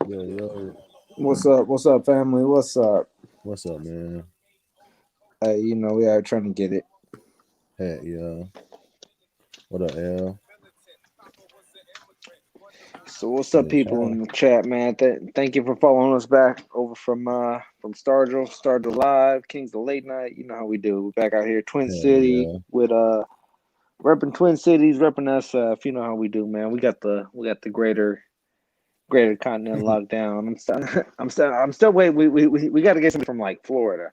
Yo, yo, What's up? What's up, family? What's up? what's up, man? We are trying to get it. Hey, yo, what up, L? So, what's up, Shit, people in trying. the chat, man? Thank you for following us back over from Stargirl Live, Kings of Late Night. You know how we do. We're back out here, Twin Hell City, yeah. with repping Twin Cities, repping SF. You know how we do, man. We got the greater continent locked down. I'm still waiting. We got to get somebody from like Florida.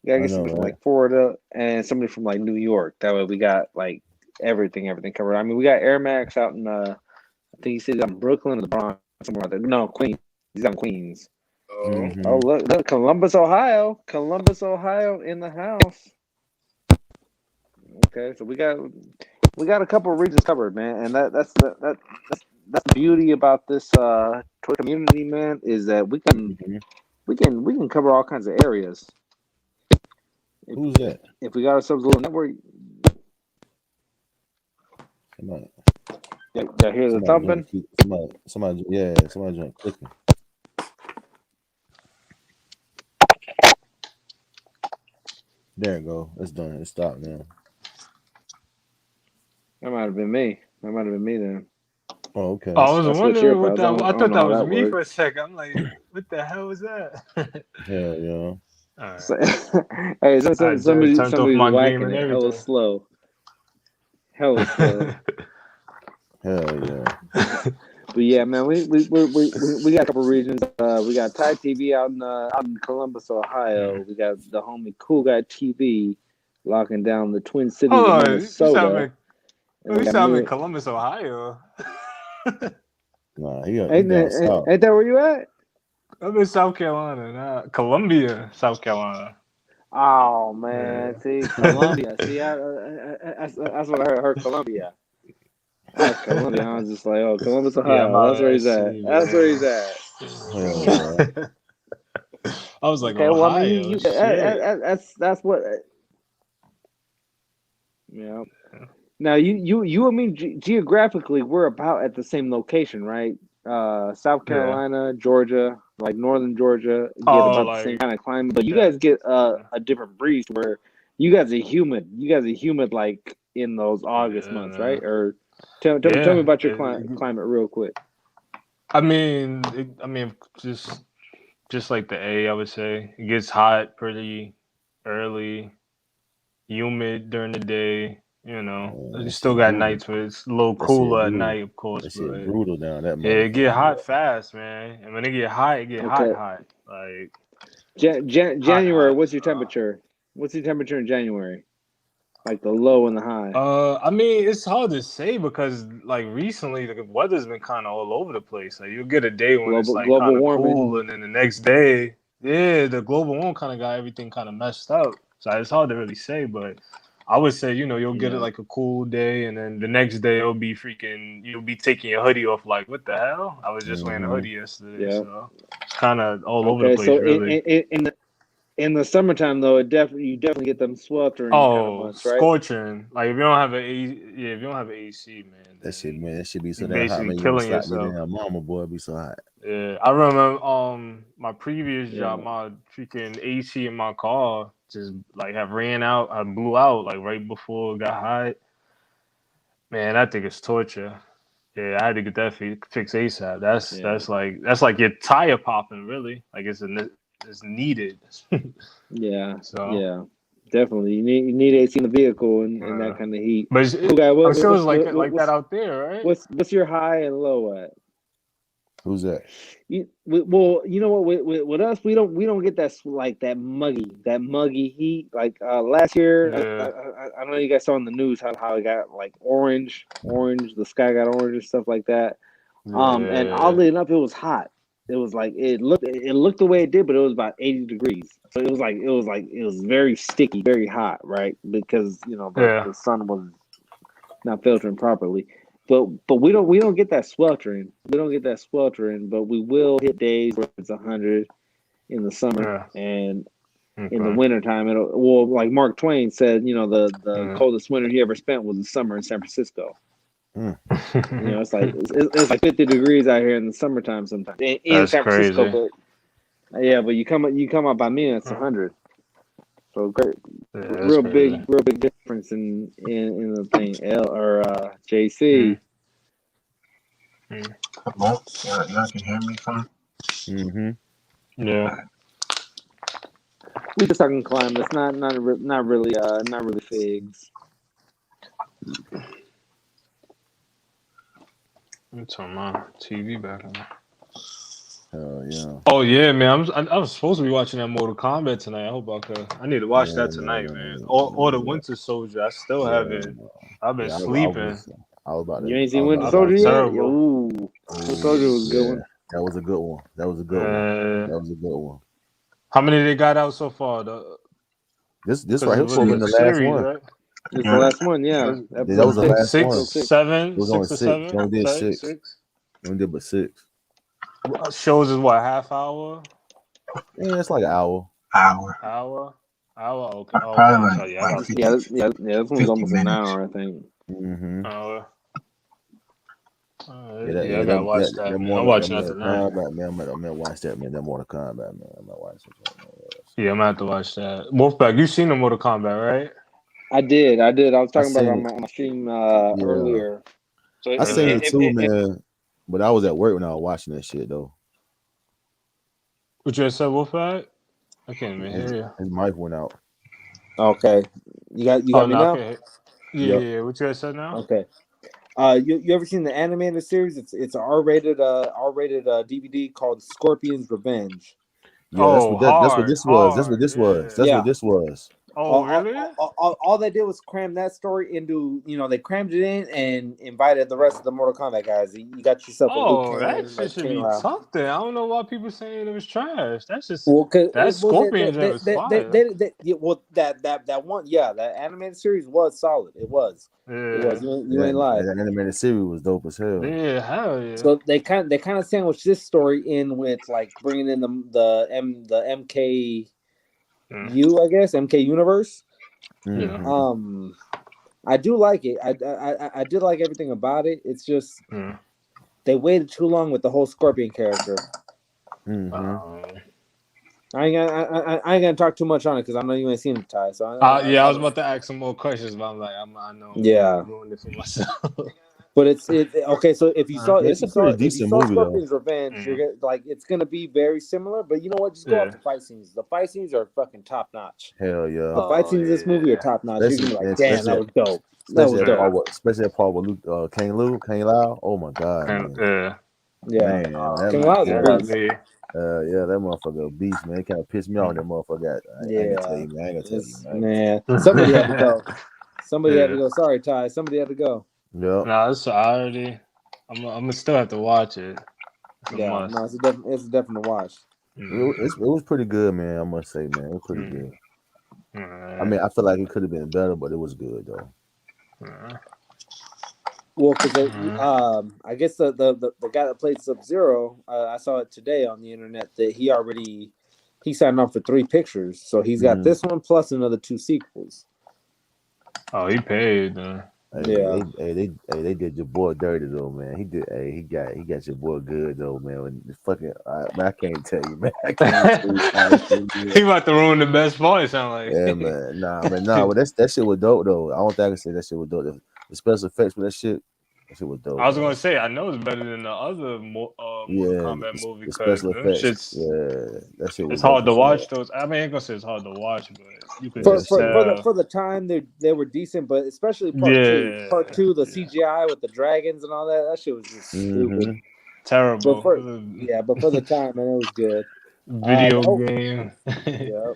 We gotta I get know, somebody from right? like Florida and somebody from like New York. That way we got like everything covered. I mean, we got Air Max out in I think he said he's out in Brooklyn or the Bronx, somewhere like that. No, Queens. He's out in Queens. Oh, Mm-hmm. look, Columbus, Ohio in the house. Okay, so we got a couple of regions covered, man, and that's the beauty about this Twitter community, man, is that Mm-hmm. we can cover all kinds of areas. If, Who's if, that? if we got ourselves a little network, Somebody, y'all hear the somebody joint, thumping? yeah, somebody joint clicking. There it go. It's done. It stopped now. That might have been me. That might have been me then. Oh, okay. Oh, I was I switched wondering what earpods. that. I I don't thought know that how was that me for worked. a second. I'm like, what the hell was that? Hell yeah. All right. So, hey, I turned off somebody's my game whacking and it. Hella everything. slow. Hella slow. Hell yeah. But yeah, man, we got a couple regions. We got Thai TV out in Columbus, Ohio. Mm. We got the homie Cool Guy TV locking down the Twin Cities Hold of on, you said Minnesota, and then we got I'm me. in Columbus, Ohio. Nah, he Ain't, down ain't, south. ain't that where you at? I'm in South Carolina, Columbia, South Carolina. Oh Yeah. man, see Columbia. See, that's what I heard. Columbia. That's Columbia. I was just like, oh, Columbus, Yeah, I'm Ohio. out That's where at he's at. sea, That's where man. he's at. Hell yeah. I was like, Okay, well, I mean, Ohio, shit. that's what. Yeah. Now, you I mean, geographically, we're about at the same location, right? South Yeah. Carolina, Georgia, like northern Georgia, get Oh, about the same like kind of climate, but you that. guys get Yeah. a different breeze where you guys are humid. You guys are humid like in those August Yeah, months, right? man. Or tell me Yeah. about your climate real quick. I mean, just like the A, I would say it gets hot pretty early, humid during the day. You That still shit got brutal. nights where it's a little That shit cooler at brutal. night, of course, That shit but brutal down that yeah, it get motherfucker, hot boy. fast, man. And when it get hot, Okay, hot, like hot, January. hot. What's your temperature? What's your temperature in January? Like the low and the high. I mean, it's hard to say because like recently the weather's been kind of all over the place. Like you'll get a day when it's like Global kind of warming. cool, and then the next day, yeah, the global warming kind of got everything kind of messed up. So it's hard to really say, but I would say you'll get it Yeah. like a cool day, and then the next day it'll be freaking. You'll be taking your hoodie off. Like what the hell? I was just wearing a Mm-hmm. hoodie yesterday, Yeah. so it's kind of all over the Okay. place, So really. in the summertime though, you definitely get them sweltering kind of Oh, months, right? scorching! Like if you don't have yeah, if you don't have an AC, man, That shit, then man, that shit be so you're damn hot, basically man. You want to killing slap your yourself. damn mama, boy. It be so hot. Yeah, I remember my previous job, Yeah. my freaking AC in my car just like have ran out. I blew out like right before it got hot. Man, I think it's torture. Yeah, I had to get that fixed ASAP. Yeah. That's like your tire popping, really. Like it's needed. Yeah. So, Yeah. Definitely. You need AC in the vehicle and that uh, kind of heat. but Okay. I'm sure it's like that out there, right? What's your high and low at? Who's that? Well, you know what? With us, we don't get that muggy heat. Like last year, Yeah, I know you guys saw in the news how it got like orange. The sky got orange and stuff like that. And yeah, oddly enough, it was hot. It was like it looked the way it did, but it was about 80 degrees. So it was very sticky, very hot, right? Because yeah. the sun was not filtering properly. But we don't get that sweltering. We don't get that sweltering, but we will hit days where it's 100 in the summer, Yeah. and in the wintertime. Like Mark Twain said, the Yeah. coldest winter he ever spent was the summer in San Francisco. Mm. It's like 50 degrees out here in the summertime sometimes in That's San Francisco, crazy. but you come up by me and it's 100. So great, Yeah, that's crazy. real big difference in the thing. JC. Hello? Y'all can hear me fine? Mm-hmm. Yeah. We just talking climates, not really figs. Let me turn my TV back on. Hell yeah. Oh yeah, man! I was supposed to be watching that Mortal Kombat tonight. I hope I could. I need to watch that tonight, man. Or the Winter Soldier. I still haven't. I've been sleeping. I was about to. You ain't seen Winter I've Soldier been yet? terrible. Ooh, Winter Soldier was a good one. That was a good one. That was a good one. How many they got out so far? This right here was the last series, one. right? It's the last one, yeah. That was the last six, one. 7, It was 6 only or 6. 7. You only did 6. You only did but 6. Shows is what, half hour? Yeah, it's like an hour. Hour. Okay. Probably like, I got 50, This one's almost an minutes. hour, I think. Mm-hmm. Hour. I gotta watch that. Man. I'm watching that tonight. Man, I'm gonna watch that, man. That Mortal Kombat, man. I'm gonna watch it. Yeah, I'm gonna have to watch that. Wolfpack, you seen the Mortal Kombat, right? I did. I was talking about it on my stream earlier. So I seen it too, man. But I was at work when I was watching that shit, though. What you said, Wolfpack? I can't even hear you. His mic went out. Okay, you got me now. Okay. Yeah. What you said now? Okay. You ever seen the animated series? It's an R-rated DVD called Scorpion's Revenge. Yeah, that's what this was. That's what this was. Oh, really? All they did was cram that story into, they crammed it in and invited the rest of the Mortal Kombat guys. You got yourself a Liu Kang, that shit should be tough then. I don't know why people saying it was trash. That's just that Scorpion was fire. That one, that animated series was solid. It was. It was. You ain't lied. That animated series was dope as hell. Yeah, hell yeah. So they kind of sandwiched this story in with like bringing in the MK. I guess MK Universe. Mm-hmm. I do like it. I did like everything about it. It's just they waited too long with the whole Scorpion character. Mm-hmm. I ain't gonna talk too much on it because I know you ain't seen it, Ty. So I was about to ask some more questions, but I'm like, I know. I'm ruining it for myself. But it's okay. So if you saw Scorpion's Revenge, you're like it's gonna be very similar. But you know what? Just go off the fight scenes. The fight scenes are fucking top notch. Hell yeah! The fight scenes in this movie are top notch. You're gonna be like, damn, that was dope. Especially that part with King Lao. Oh my god! Man, King Lao's a beast. That motherfucker a beast, man. It kind of pissed me off. That motherfucker. I ain't gonna tell you, man. Man, somebody had to go. Somebody had to go. Sorry, Ty. Somebody had to go. Yeah. No, it's already. I'm gonna still have to watch it. It's a definite watch. It was pretty good, man. I must say, man, it was pretty good. I mean, I feel like it could have been better, but it was good though. Well, because I guess the guy that played Sub-Zero, I saw it today on the internet that he signed on for 3 pictures, so he's got this one plus another 2 sequels. Oh, he paid. They did your boy dirty though, man. He did. He got your boy good though, man. When the fucking, man, I can't tell you, man. I can't he about to ruin the best part. It sound like. Yeah, man. Nah. But that shit was dope though. I don't think I can say that shit was dope. The special effects for that shit was dope. I was gonna say I know it's better than the other Mortal Kombat movie. The special effects. That shit was. It's hard to watch those. I mean, I ain't gonna say it's hard to watch, but you could for the time they were decent, but especially part two, the CGI with the dragons and all that. That shit was just stupid, terrible. But for the time, man, it was good. Video game. Yeah.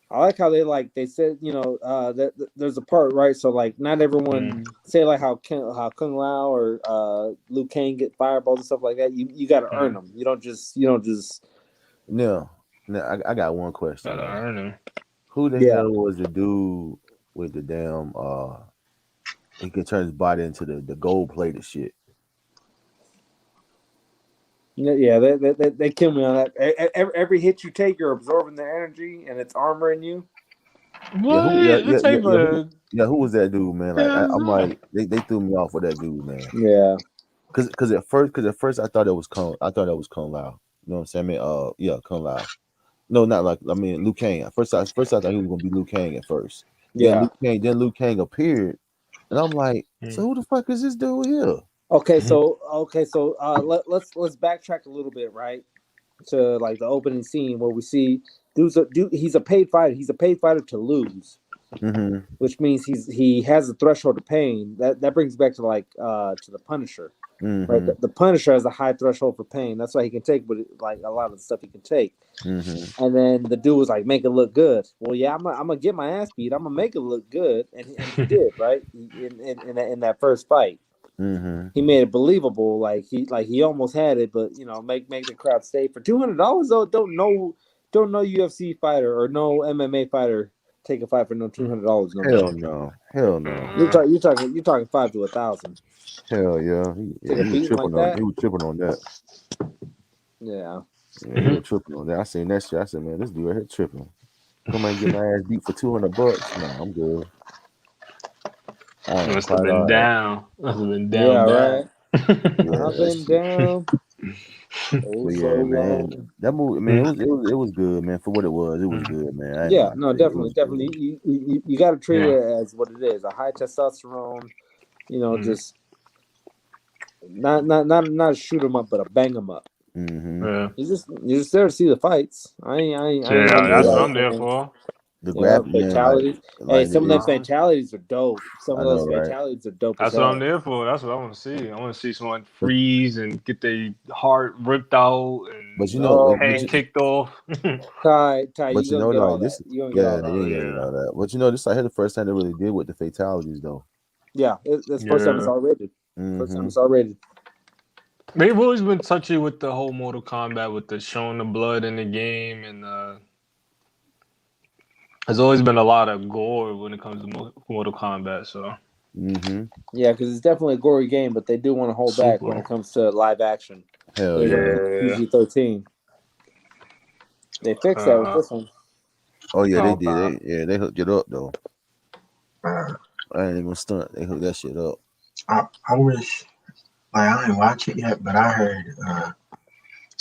I like how they said, that there's a part, right? So like not everyone say like how Kung Lao or Liu Kang get fireballs and stuff like that. You got to earn them. You don't just. No, I got one question. Gotta earn them. Who the hell was the dude with the damn? He can turn his body into the gold plated shit. Yeah, they kill me on that. Every hit you take, you're absorbing the energy, and it's armoring you. Yeah, What? who? Yeah, It yeah, yeah, take yeah. Who? a Yeah, who was that dude, man? Like, hell I'm no. like, they threw me off with that dude, man. Yeah. Cause at first I thought it was Kung Lao. You know what I'm saying? I mean, yeah, Kung Lao. No, not like I mean Liu Kang. First I thought he was gonna be Liu Kang at first. Yeah. Then Liu Kang appeared, and I'm like, so who the fuck is this dude here? Okay, so let's backtrack a little bit, right? To like the opening scene where we see he's a paid fighter. He's a paid fighter to lose, Mm-hmm. which means he has a threshold of pain. That brings back to like to the Punisher. Right, Mm-hmm. the Punisher has a high threshold for pain. That's why he can take, but like a lot of the stuff he can take. Mm-hmm. And then the dude was like, "Make it look good." Well, yeah, I'm gonna get my ass beat. I'm gonna make it look good, and he did, right? In that first fight, Mm-hmm. he made it believable. Like he almost had it, but make the crowd stay for $200 though. Don't know UFC fighter or no MMA fighter take a fight for no $200 no Hell more. no. Hell no. You're talking 5 to 1,000. Hell yeah. Take a He was beating like tripping on. that. He was tripping on that. Yeah. Yeah, he was tripping on that. I seen that shit. I said, man, this dude right here tripping. Come and get my ass beat for $200. No, I'm good. I am Must have quite been all right. down. Must have been Yeah. down Right. Yeah, I've been down. Oh, but so yeah, man, long. that movie, man, it was good, man. For what it was good, man. I ain't Yeah, gonna no, say it definitely, was good. You got to treat Yeah. it as what it is—a high testosterone. Just not a shoot 'em up, but a bang 'em up. Mm-hmm. Yeah. You're just there to see the fights. I ain't gonna Yeah, lie, that's what Yeah, I'm there man. for. the Yeah, grab, man, fatalities. Hey, some of them it, Uh-huh. fatalities are dope. Some I of know, those right? fatalities are dope as That's what I'm hell. there for. That's what I want to see. I want to see someone But freeze and get their heart ripped out but and you know, Oh head man, kicked off. Ty, you but you gonna know, get all like that. this, You gonna get all yeah, that. yeah, you know that. But you know, this I had the first time they really did with the fatalities, though. Yeah, it's first time it's Yeah. all rated. First time Mm-hmm. it's all rated. They've always been touchy with the whole Mortal Kombat, with the showing the blood in the game, and there's always been a lot of gore when it comes to Mortal Kombat. So Mm-hmm. Yeah, because it's definitely a gory game, but they do want to hold back when super. it comes to live action. Hell They yeah. Yeah. PG-13. They fixed that with Uh, this one. Oh yeah, they okay. did. They hooked it up though. Uh, I ain't even stunt. They hooked that shit up. I wish, like, I ain't watch it yet, but I heard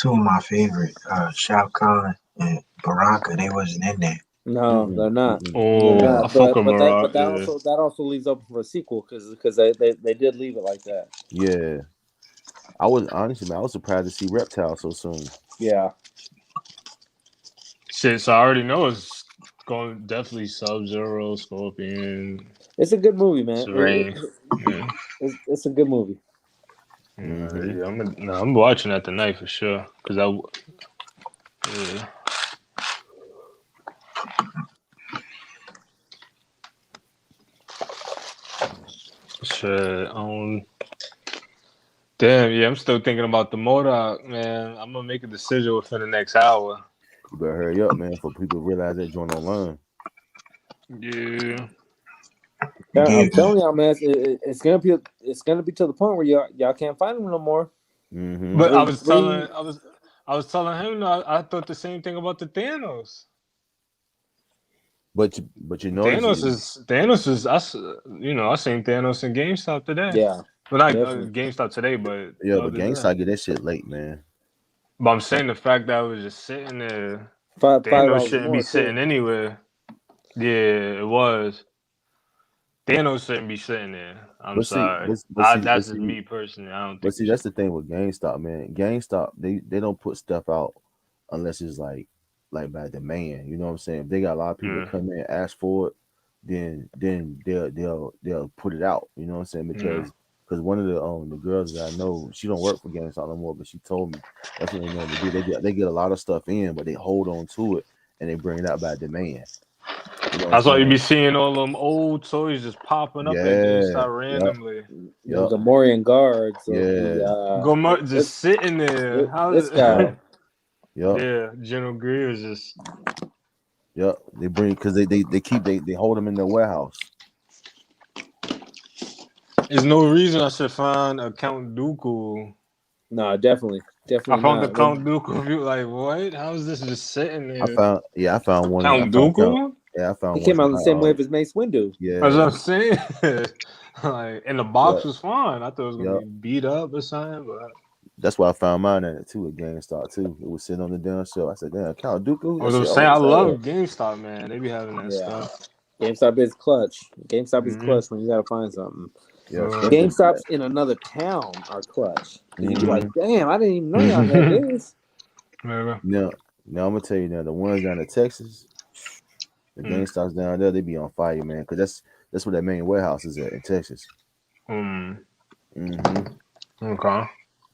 two of my favorite, Shao Kahn and Baraka, they wasn't in there. No, Mm-mm, they're not. mm-mm. They're Oh, Yeah, I not. fuck with But Barack. Yeah. that also leaves open for a sequel because they did leave it like that. yeah. I was honestly, man, I was surprised to see Reptile so soon. Yeah, Shit, so I already know it's going definitely Sub-Zero, Scorpion, it's a good movie, man. Serene. Yeah. It's a good movie. Mm-hmm. Yeah, I'm watching that tonight for sure. Cause yeah. Shit, damn, yeah, I'm still thinking about the Modoc, man. I'm gonna make a decision within the next hour. You better hurry up, man, for people to realize that joint online. Yeah. Yeah, Yeah, I'm telling y'all, man, it's gonna be to the point where y'all can't find them no more. Mm-hmm. But Three. I was telling him that I thought the same thing about the Thanos. But you notice it. Thanos is I seen Thanos in GameStop today. Yeah, Well, not definitely. GameStop today, but Yeah, the but other day. GameStop get that shit late, man. But I'm saying the fact that I was just sitting there, Five Thanos dollars shouldn't be more too. sitting anywhere. Yeah, it was. Thanos shouldn't be sitting there. I'm But see, sorry. but That's just see, me personally. I don't but think see, he that's should. the thing with GameStop, man. GameStop, they don't put stuff out unless it's like by demand. You know what I'm saying? If they got a lot of people that Yeah, come in and ask for it, then they'll put it out. You know what I'm saying? yeah. Because one of the girls that I know, she don't work for GameStop no more, but she told me that's what they normally do. They get a lot of stuff in, but they hold on to it and they bring it out by demand. You know what I'm That's why you saying? be seeing all them old toys just popping up at Yeah. GameStop Yep. randomly. The Yep. Gamorrean guards of the Yeah. Just sitting there. this How? guy. Yep. Yep. Yeah, General Greer's just. Yep. They bring because they hold them in their warehouse. There's no reason I should find a Count Dooku No, definitely I found the not. Count Dooku review. Like, what? How is this just sitting there? I found one. Count Dooku? I found He one. came out the same wave as Mace Windu. That's what Yeah. I'm saying. Like, and the box Yeah. was fine. I thought it was gonna Yeah. be beat up or something, but That's why I found mine at it too at GameStop too. It was sitting on the damn shelf. I said, "Damn, Count Dooku." I That was shit saying I old as love hell. GameStop, man. They be having that stuff. GameStop is clutch. GameStop is Mhm. clutch when you gotta find something. Yeah, GameStops in another town are clutch. You be like, damn, I didn't even know y'all had this. Maybe. Now I'm gonna tell you now, the ones down in Texas, the GameStops down there, they be on fire, man. Because that's where that main warehouse is at in Texas. Okay.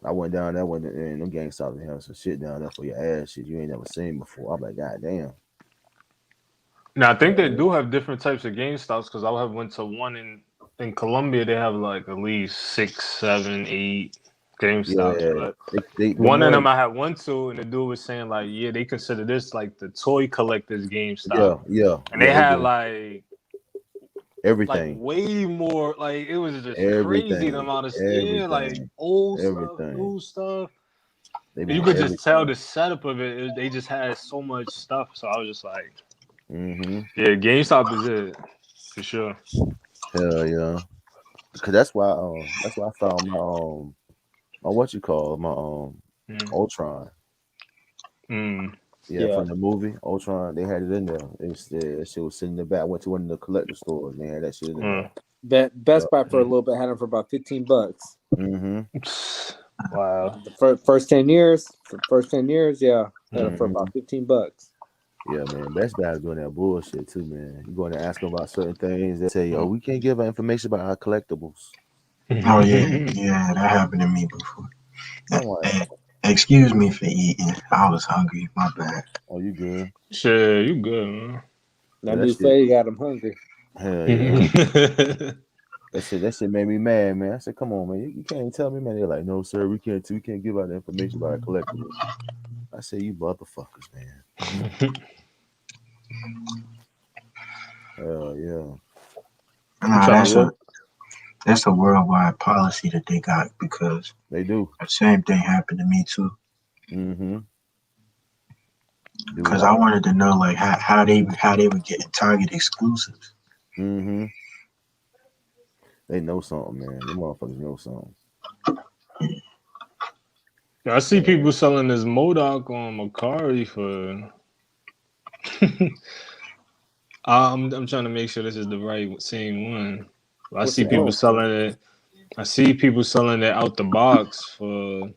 I went down there when them GameStops have some shit down there for your ass shit you ain't never seen before. I'm like, God damn. Now I think they do have different types of GameStops because I have went to one in Colombia. They have like at least 6, 7, 8 GameStops. Yeah, But one of them I had went to, and the dude was saying like, yeah, they consider this like the toy collectors GameStop. And they had like everything, way more. Like it was just crazy the everything, amount of like everything, old stuff, everything. new stuff. They And you could just tell the setup of it. They just had so much stuff. So I was just like, yeah, GameStop is it for sure. Hell yeah, because that's why I found my what you call my Ultron. Yeah, from the movie Ultron, they had it in there. That shit was sitting in the back. I went to one of the collector stores and they had that shit in there. Best Buy for a little bit had them for about $15. Wow. The first 10 years, yeah, had them for about $15. Yeah, man. Best Buy is doing that bullshit too, man. You going to ask them about certain things, they tell you, "Oh, we can't give out information about our collectibles." Oh yeah, that happened to me before. I'm like, excuse me for eating. I was hungry. My bad. Oh, you good? Shit, you good, man. That dude say you got him hungry. Hell yeah. That shit made me mad, man. I said, "Come on, man, you can't tell me, man." They're like, "No, sir, we can't give out the information about our collectibles." I said, "You motherfuckers, man." Hell yeah. That's a worldwide policy that they got because they do. The same thing happened to me too. Because I wanted to know like how they were getting Target exclusives. They know something, man. Them motherfuckers know something. I see people selling this MODOK on Macari for. I'm trying to make sure this is the same one. I see people selling it. I see people selling it out the box for.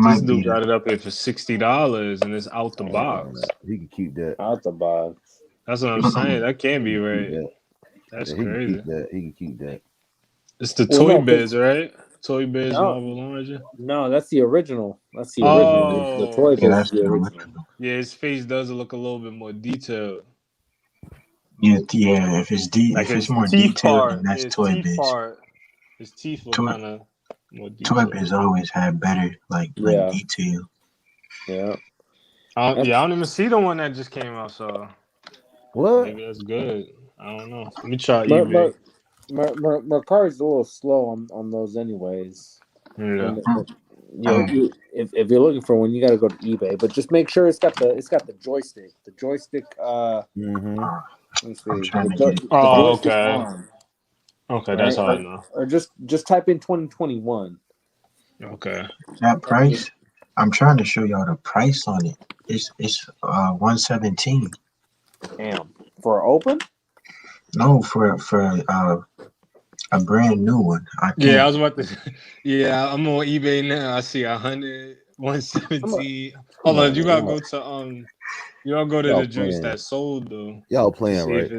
This dude got it up here for $60, and it's out the box. He can keep that out the box. That's what I'm saying. That can't be right. That's crazy. He can keep that. It's the Toy Biz, right? Toy Biz Marvel Origin. No, that's the original. That's the original. The Toy Biz is the original. Yeah, his face does look a little bit more detailed. Yeah. If it's more detailed, then that's Toy Biz. His teeth look kind of more Toy detailed. Biz always had better like detail. Yeah. I don't even see the one that just came out. So what? Maybe that's good. I don't know. Let me try eBay. Mercari's a little slow on those, anyways. Yeah. If you're looking for one, you got to go to eBay. But just make sure it's got the joystick. The joystick. Let me see. Okay. Okay, right? That's hard enough. Or just type in 2021. Okay. That price. I'm trying to show y'all the price on it. It's $117. Damn. For open? No, for a brand new one. Yeah, I was about to. Yeah, I'm on eBay now. I see 100, 117. Hold on, you gotta go to you gotta go to the joints that sold though. Y'all playing, right?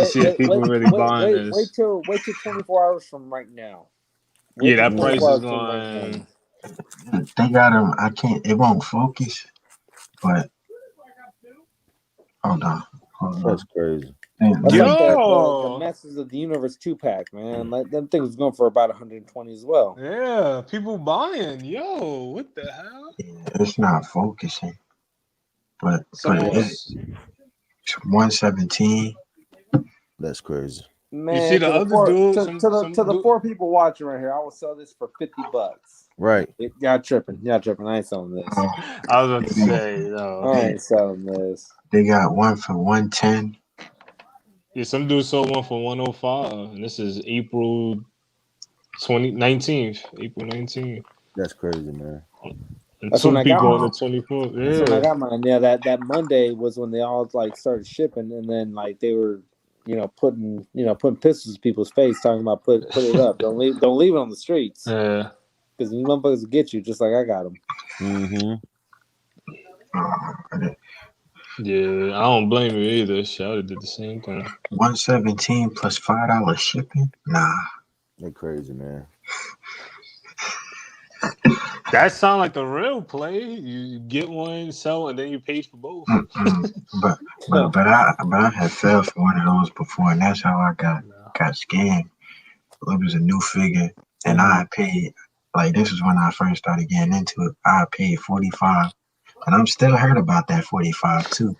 See if people really buying this. Wait till 24 hours from right now. That price is going. They got them. I can't. It won't focus. But hold on. That's crazy. That's like the Masters of the Universe 2-pack, man. Like them things going for about 120 as well. Yeah, people buying. Yo, what the hell? Yeah, it's not focusing. But it's 117. That's crazy. Man, you see the other dude? To the 4 people watching right here, I will sell this for $50. Right. Y'all tripping. I ain't selling this. I was about to say, no. I ain't selling this. They got one for 110. Yeah, some dude sold one for 105, and this is April 19th. April 19th. That's crazy, man. And That's when two I got people on the mine. 24th. That's when I Yeah. got mine. Yeah, that Monday was when they all like started shipping, and then like they were, putting pistols in people's face, talking about put it up. Don't leave it on the streets, Yeah. because these motherfuckers will get you just like I got them. Mm-hmm. Yeah, I don't blame you either. Shit, I would've did the same thing. 117 plus $5 shipping. Nah. They crazy, man. That sound like the real play. You get one, sell, and then you pay for both. But I had fell for one of those before, and that's how I got scammed. It was a new figure, and I paid, like, this is when I first started getting into it. I paid $45, and I'm still hurt about that $45 too,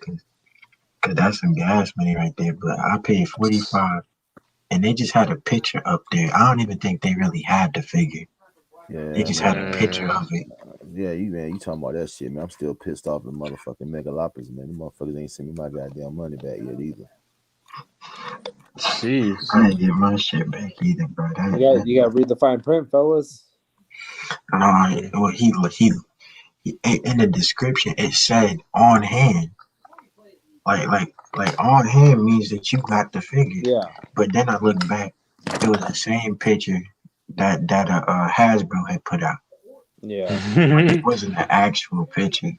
cause that's some gas money right there. But I paid $45, and they just had a picture up there. I don't even think they really had the figure. Yeah, They just man. had a picture of it. Yeah, you talking about that shit, man. I'm still pissed off at the motherfucking megaloppers, man. The motherfuckers ain't sent me my goddamn money back yet either. Jeez. I didn't get my shit back either, bro. You got to read the fine print, fellas. Well, he in the description it said on hand. Like on hand means that you got the figure. Yeah. But then I looked back, it was the same picture that Hasbro had put out. Yeah. It wasn't an actual picture.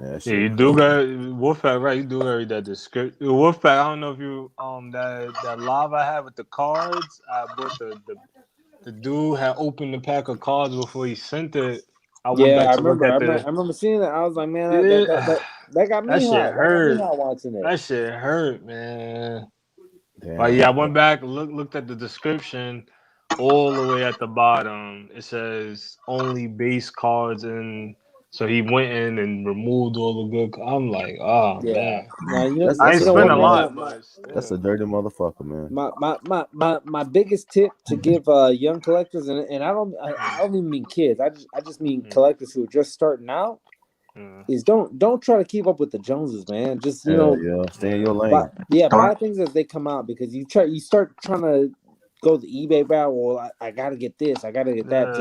Yeah, You do got Wolfpack, right? You do got read that description. Wolfpack, I don't know if you that live I had with the cards. I bought the dude had opened the pack of cards before he sent it. I went back I to look remember. at I remember seeing that. I was like, man, yeah, that got me that shit hot. That got me hurt. hot watching it. That shit hurt, man. Damn. But yeah, I went back, looked at the description. All the way at the bottom, it says only base cards, and so he went in and removed all the good. I'm like, oh man, Now, That's I ain't a spent dirty a lot, man, but That's a dirty motherfucker, man. my biggest tip to give young collectors, and I don't even mean kids. I just mean collectors who are just starting out. Is don't try to keep up with the Joneses, man. Just stay in your lane. Buy things as they come out, because you start trying to go the eBay route. Well, I gotta get this, I gotta get that.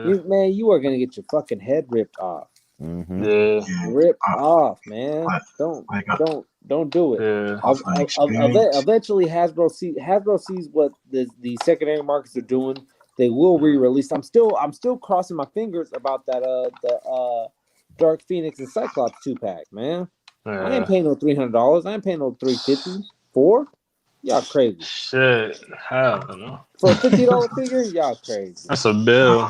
You are gonna get your fucking head ripped off. Mm-hmm. Yeah, Ripped off, man. Don't do it. Yeah. Eventually, Hasbro sees what the secondary markets are doing. They will re-release. I'm still crossing my fingers about that the Dark Phoenix and Cyclops 2-pack, man. I ain't paying no $300. I ain't paying no $350. $4? Y'all crazy. Shit, hell no. For a $50 figure, y'all crazy. That's a bill.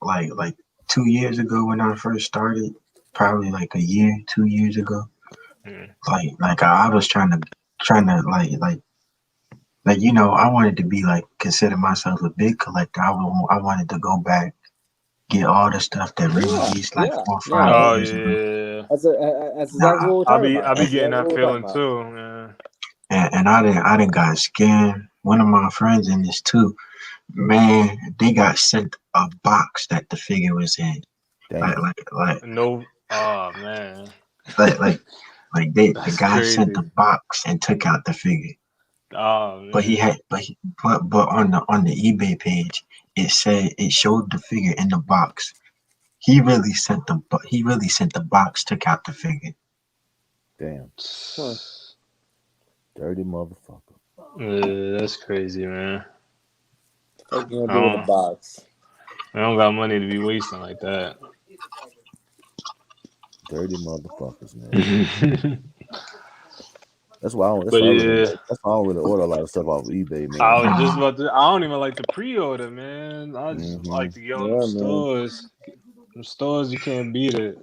Like 2 years ago when I first started, probably like 2 years ago. Like I was trying to I wanted to be consider myself a big collector. I wanted to go back, get all the stuff that re-released 4 or 5 years ago. That's exactly what we're talking about. I'll be getting that feeling too, man. And I didn't got scammed. One of my friends in this too, man, they got sent a box that the figure was in. No, oh man. The guy sent the box and took out the figure. Oh man. But on the eBay page, it showed the figure in the box. He really sent the box, took out the figure. Damn. Dirty motherfucker. Yeah, that's crazy, man. What you gonna do with a box? I don't got money to be wasting like that. Dirty motherfuckers, man. That's why I don't really order a lot of stuff off eBay, man. I was just about to. I don't even like to pre-order, man. I just like to go in the stores. The stores, you can't beat it.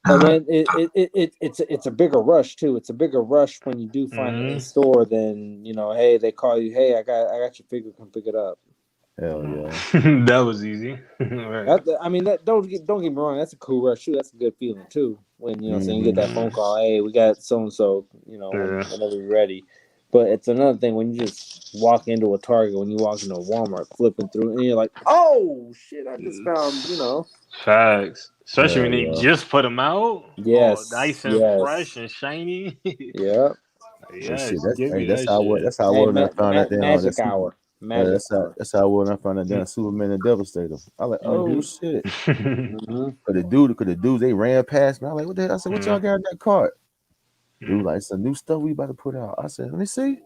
And then it's a bigger rush too. It's a bigger rush when you do find it in store than hey, they call you, hey, I got your figure, come pick it up. Hell yeah. That was easy. Right. Don't get me wrong, that's a cool rush too. That's a good feeling too. When you get that phone call, hey, we got so and so, whenever you're ready. But it's another thing when you just walk into a Target, when you walk into a Walmart, flipping through, and you're like, "Oh shit! I just found," Facts. Especially when Hell they yeah. just put them out. Oh, Yes, nice and fresh yes, and shiny. yeah. That shit. Yes, That's give hey. me that shit. That's how I Hey, was when I found that damn that magic super. hour, magic hour. That's how I was when I found that damn Superman and Devastator. I was like, oh Mm-hmm. shit. Mm-hmm. Cause the dudes they ran past me. I was like, what the hell? I said, what y'all got in that cart? Dude, like some new stuff we about to put out. I said, let me see.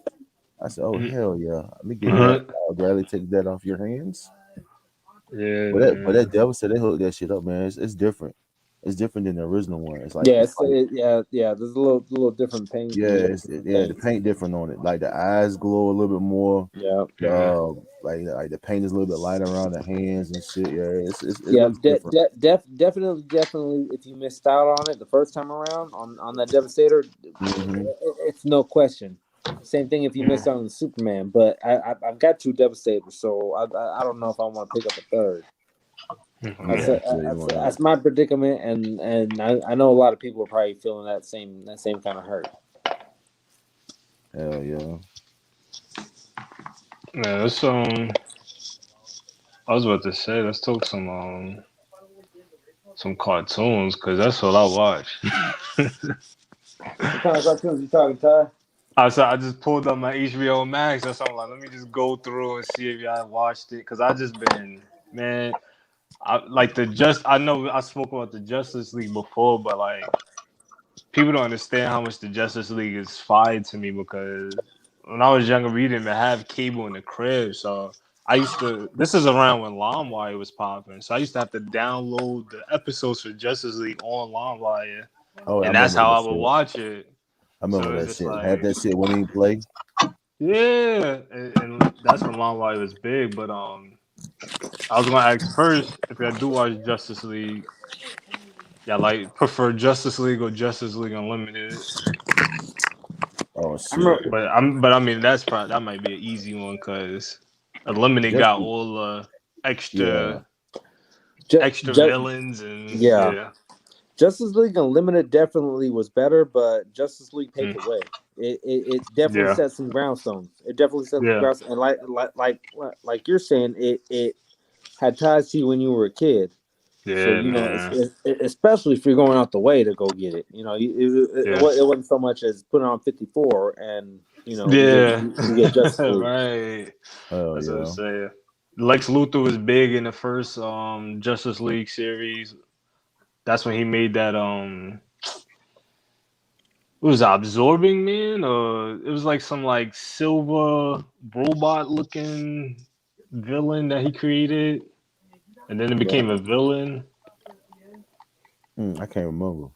I said, oh hell yeah. Let me get that. I'll gladly take that off your hands. Yeah, But that man. Devastator, they hooked that shit up, man. It's different. It's different than the original one. Yeah, It's like yeah. There's a little different paint. yeah, A little different the things. paint different on it. Like the eyes glow a little bit more. Yeah, Like the paint is a little bit lighter around the hands and shit. Yeah, it yeah. looks different. Definitely. If you missed out on it the first time around on that Devastator, Mm-hmm. it's no question. Same thing if you missed out on the Superman, but I've got two Devastators, so I don't know if I want to pick up a third. Yeah, I feel you on That's that. my predicament, and I know a lot of people are probably feeling that same kind of hurt. Hell yeah. Yeah, that's I was about to say, let's talk some cartoons because that's all I watch. What kind of cartoons you talking, Ty? I just pulled up my HBO Max. That's all. Like, let me just go through and see if y'all watched it because I just been man. I know I spoke about the Justice League before, but like people don't understand how much the Justice League is fire to me because when I was younger, we didn't even have cable in the crib, so I used to. This is around when LimeWire was popping, so I used to have to download the episodes for Justice League on LimeWire, Oh, I and that's remember how that I would shit. watch it. I So remember it's that just shit. Had like, that shit when he play. yeah, and that's when LimeWire was big. But I was gonna ask first if I do watch Justice League, yeah, like prefer Justice League or Justice League Unlimited. Oh I shit. remember. But I mean that might be an easy one because Unlimited Just got all yeah. extra Ju- villains and yeah, yeah, Justice League Unlimited definitely was better, but Justice League paved mm, the way. It definitely yeah, set some groundstones. It definitely set some yeah, groundstones, and like you're saying, it had ties to you when you were a kid. So yeah, man, especially if you're going out the way to go get it. yeah, It wasn't so much as put it on 54 and yeah, you get Justice League. right. Hell That's what I'm yeah. saying. Lex Luthor was big in the first Justice League series. That's when he made that it was absorbing man, or it was like some like silver robot looking villain that he created, and then it Yeah, became a villain. I can't remember.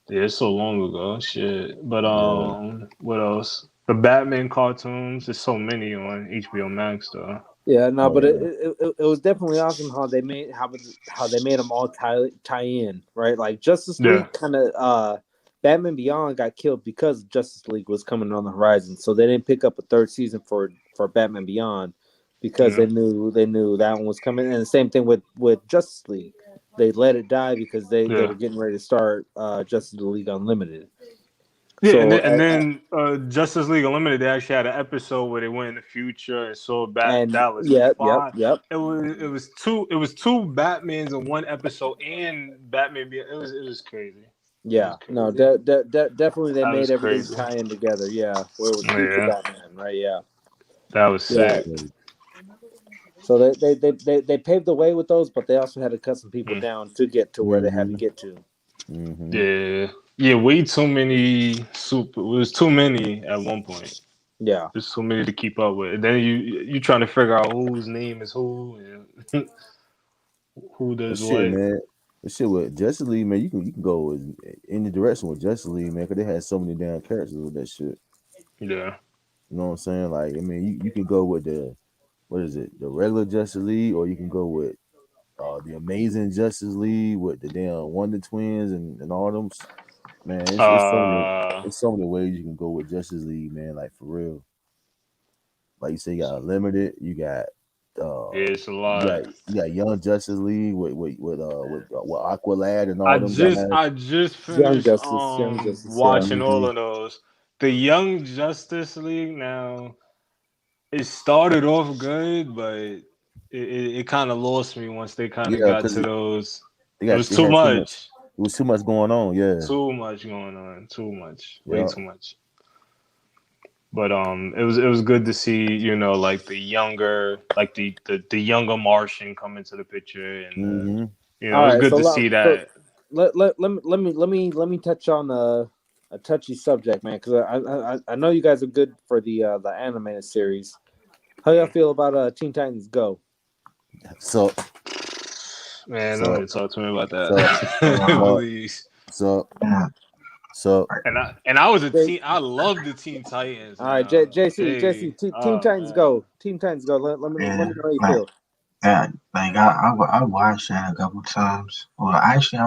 Yeah, it's so long ago, shit. But Yeah. what else? The Batman cartoons. There's so many on HBO Max though. yeah, no, Oh but yeah. it was definitely awesome how they made them all tie in, right? Like Justice Yeah. League kind of Batman Beyond got killed because Justice League was coming on the horizon, so they didn't pick up a third season for Batman Beyond because Yeah. they knew that one was coming, and the same thing with Justice League. They let it die because they Yeah. were getting ready to start Justice League Unlimited. Yeah, So and then Justice League Unlimited, they actually had an episode where they went in the future and saw and That was fine. yep. It was two Batmans in one episode and it was crazy. It Yeah, was no, crazy. definitely they That made was everything crazy. tie in together. Yeah, where it was future Yeah, Batman, right? Yeah, that was yeah. sick. So they paved the way with those, but they also had to cut some people Mm. down to get to where they had to Mm-hmm. get to. Mm-hmm. Yeah, yeah, way too many super. It was too many at one point. Yeah, There's so many to keep up with. And then you trying to figure out whose name is who and who But does shit, what. man. But shit with Justice League, man, you can go with any direction with Justice League, man, because they had so many damn characters with that shit. Yeah. You know what I'm saying? Like, I mean, you can go with what is it, the regular Justice League, or you can go with the Amazing Justice League with the damn Wonder Twins and all them. Man, Uh, it's so many ways you can go with Justice League, man. Like for real. Like you say, you got Unlimited, yeah, it's a you got lot. you got Young Justice League with Aqualad and all them guys. I just Young finished Justice, Young Justice. Yeah, watching all Mm-hmm. of those. the Young Justice League now, it started off good, but it kind of lost me once they kind of Yeah, got because to those. it It was had too too much. much. It was too much going on. Yeah. Too much going on. Too much. Way Yeah. too much. But it was good to see, you know, like the younger younger Martian come into the picture, and Mm-hmm. you know, All it was right, good so to see that. let me touch on a touchy subject, man, because I know you guys are good for the animated series. How y'all feel about Teen Titans Go? So, Man, So- don't even talk to me about that. Please. so, Yeah. so, And I was a teen. I love the Teen Titans. All right, man. JC, Teen Titans man. Go, Teen Titans Go. Let me know how you feel. Yeah, like I watched that a couple times. Well, actually,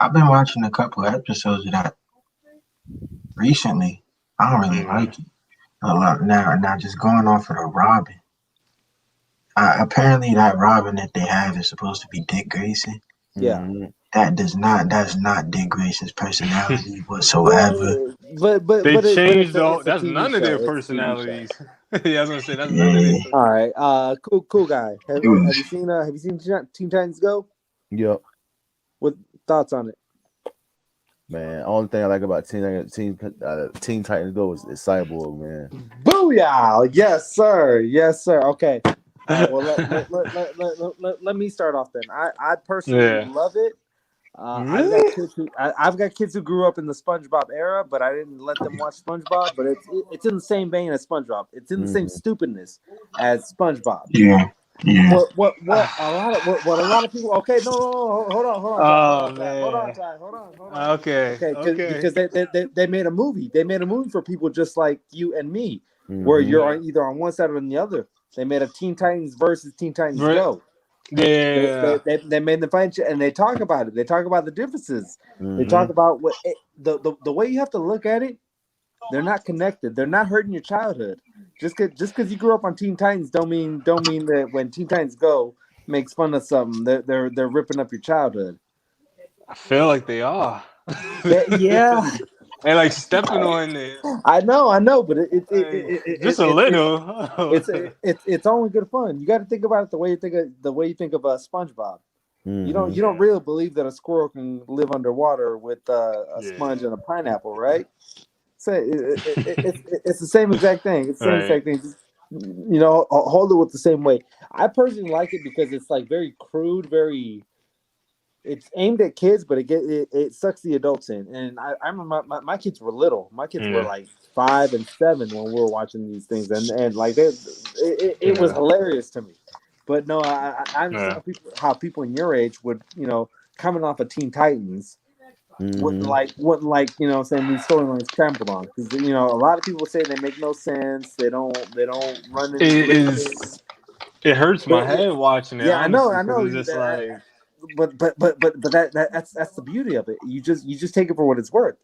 I've been watching a couple of episodes of that recently. I don't really like it a lot now. Now, just going off of the Robin. Apparently, that Robin that they have is supposed to be Dick Grayson. Yeah. mhm. That's not Dick Grayson's personality whatsoever. But They changed it's a that's TV none of show. their It's a TV show. personalities. Yeah, I was gonna say that's none of Yeah, their. All right, cool guy. Have it was. you seen Teen Titans Go? Yep. What thoughts on it? Man, only thing I like about Teen Titans Go is Cyborg, man. Booyah! Yes, sir. Yes, sir. Okay. All right. Well, let me start off then. I personally love it. Really? I've got kids who grew up in the SpongeBob era, but I didn't let them watch SpongeBob. But it's in the same vein as SpongeBob. It's in the same stupidness as SpongeBob. Yeah. What a lot of people. Okay, no, hold on. Okay. Because they made a movie. They made a movie for people just like you and me, Mm-hmm. where you're either on one side or on the other. They made a Teen Titans versus Teen Titans Go. Yeah. They made the fight, and they talk about it. They talk about the differences. Mm-hmm. They talk about the way you have to look at it. They're not connected. They're not hurting your childhood. Just because you grew up on Teen Titans don't mean that when Teen Titans Go makes fun of something, they're ripping up your childhood. I feel like they are. Yeah. And like stepping on it. I know, but Just a little. It's only good fun. You got to think about it the way you think of SpongeBob. Mm-hmm. You don't really believe that a squirrel can live underwater with a sponge and a pineapple, right? So it's the same exact thing. It's the same exact thing. Just, hold it with the same way. I personally like it because it's like very crude, it's aimed at kids, but it sucks the adults in. And I remember my kids were little. My kids were like 5 and 7 when we were watching these things, and like it was hilarious to me. But no, I understand how people in your age would, coming off of Teen Titans, wouldn't like these storylines trampled on, because a lot of people say they make no sense. They don't run into it hurts my head watching it. Yeah, honestly, I know. It's just like. But that's the beauty of it. You just take it for what it's worth.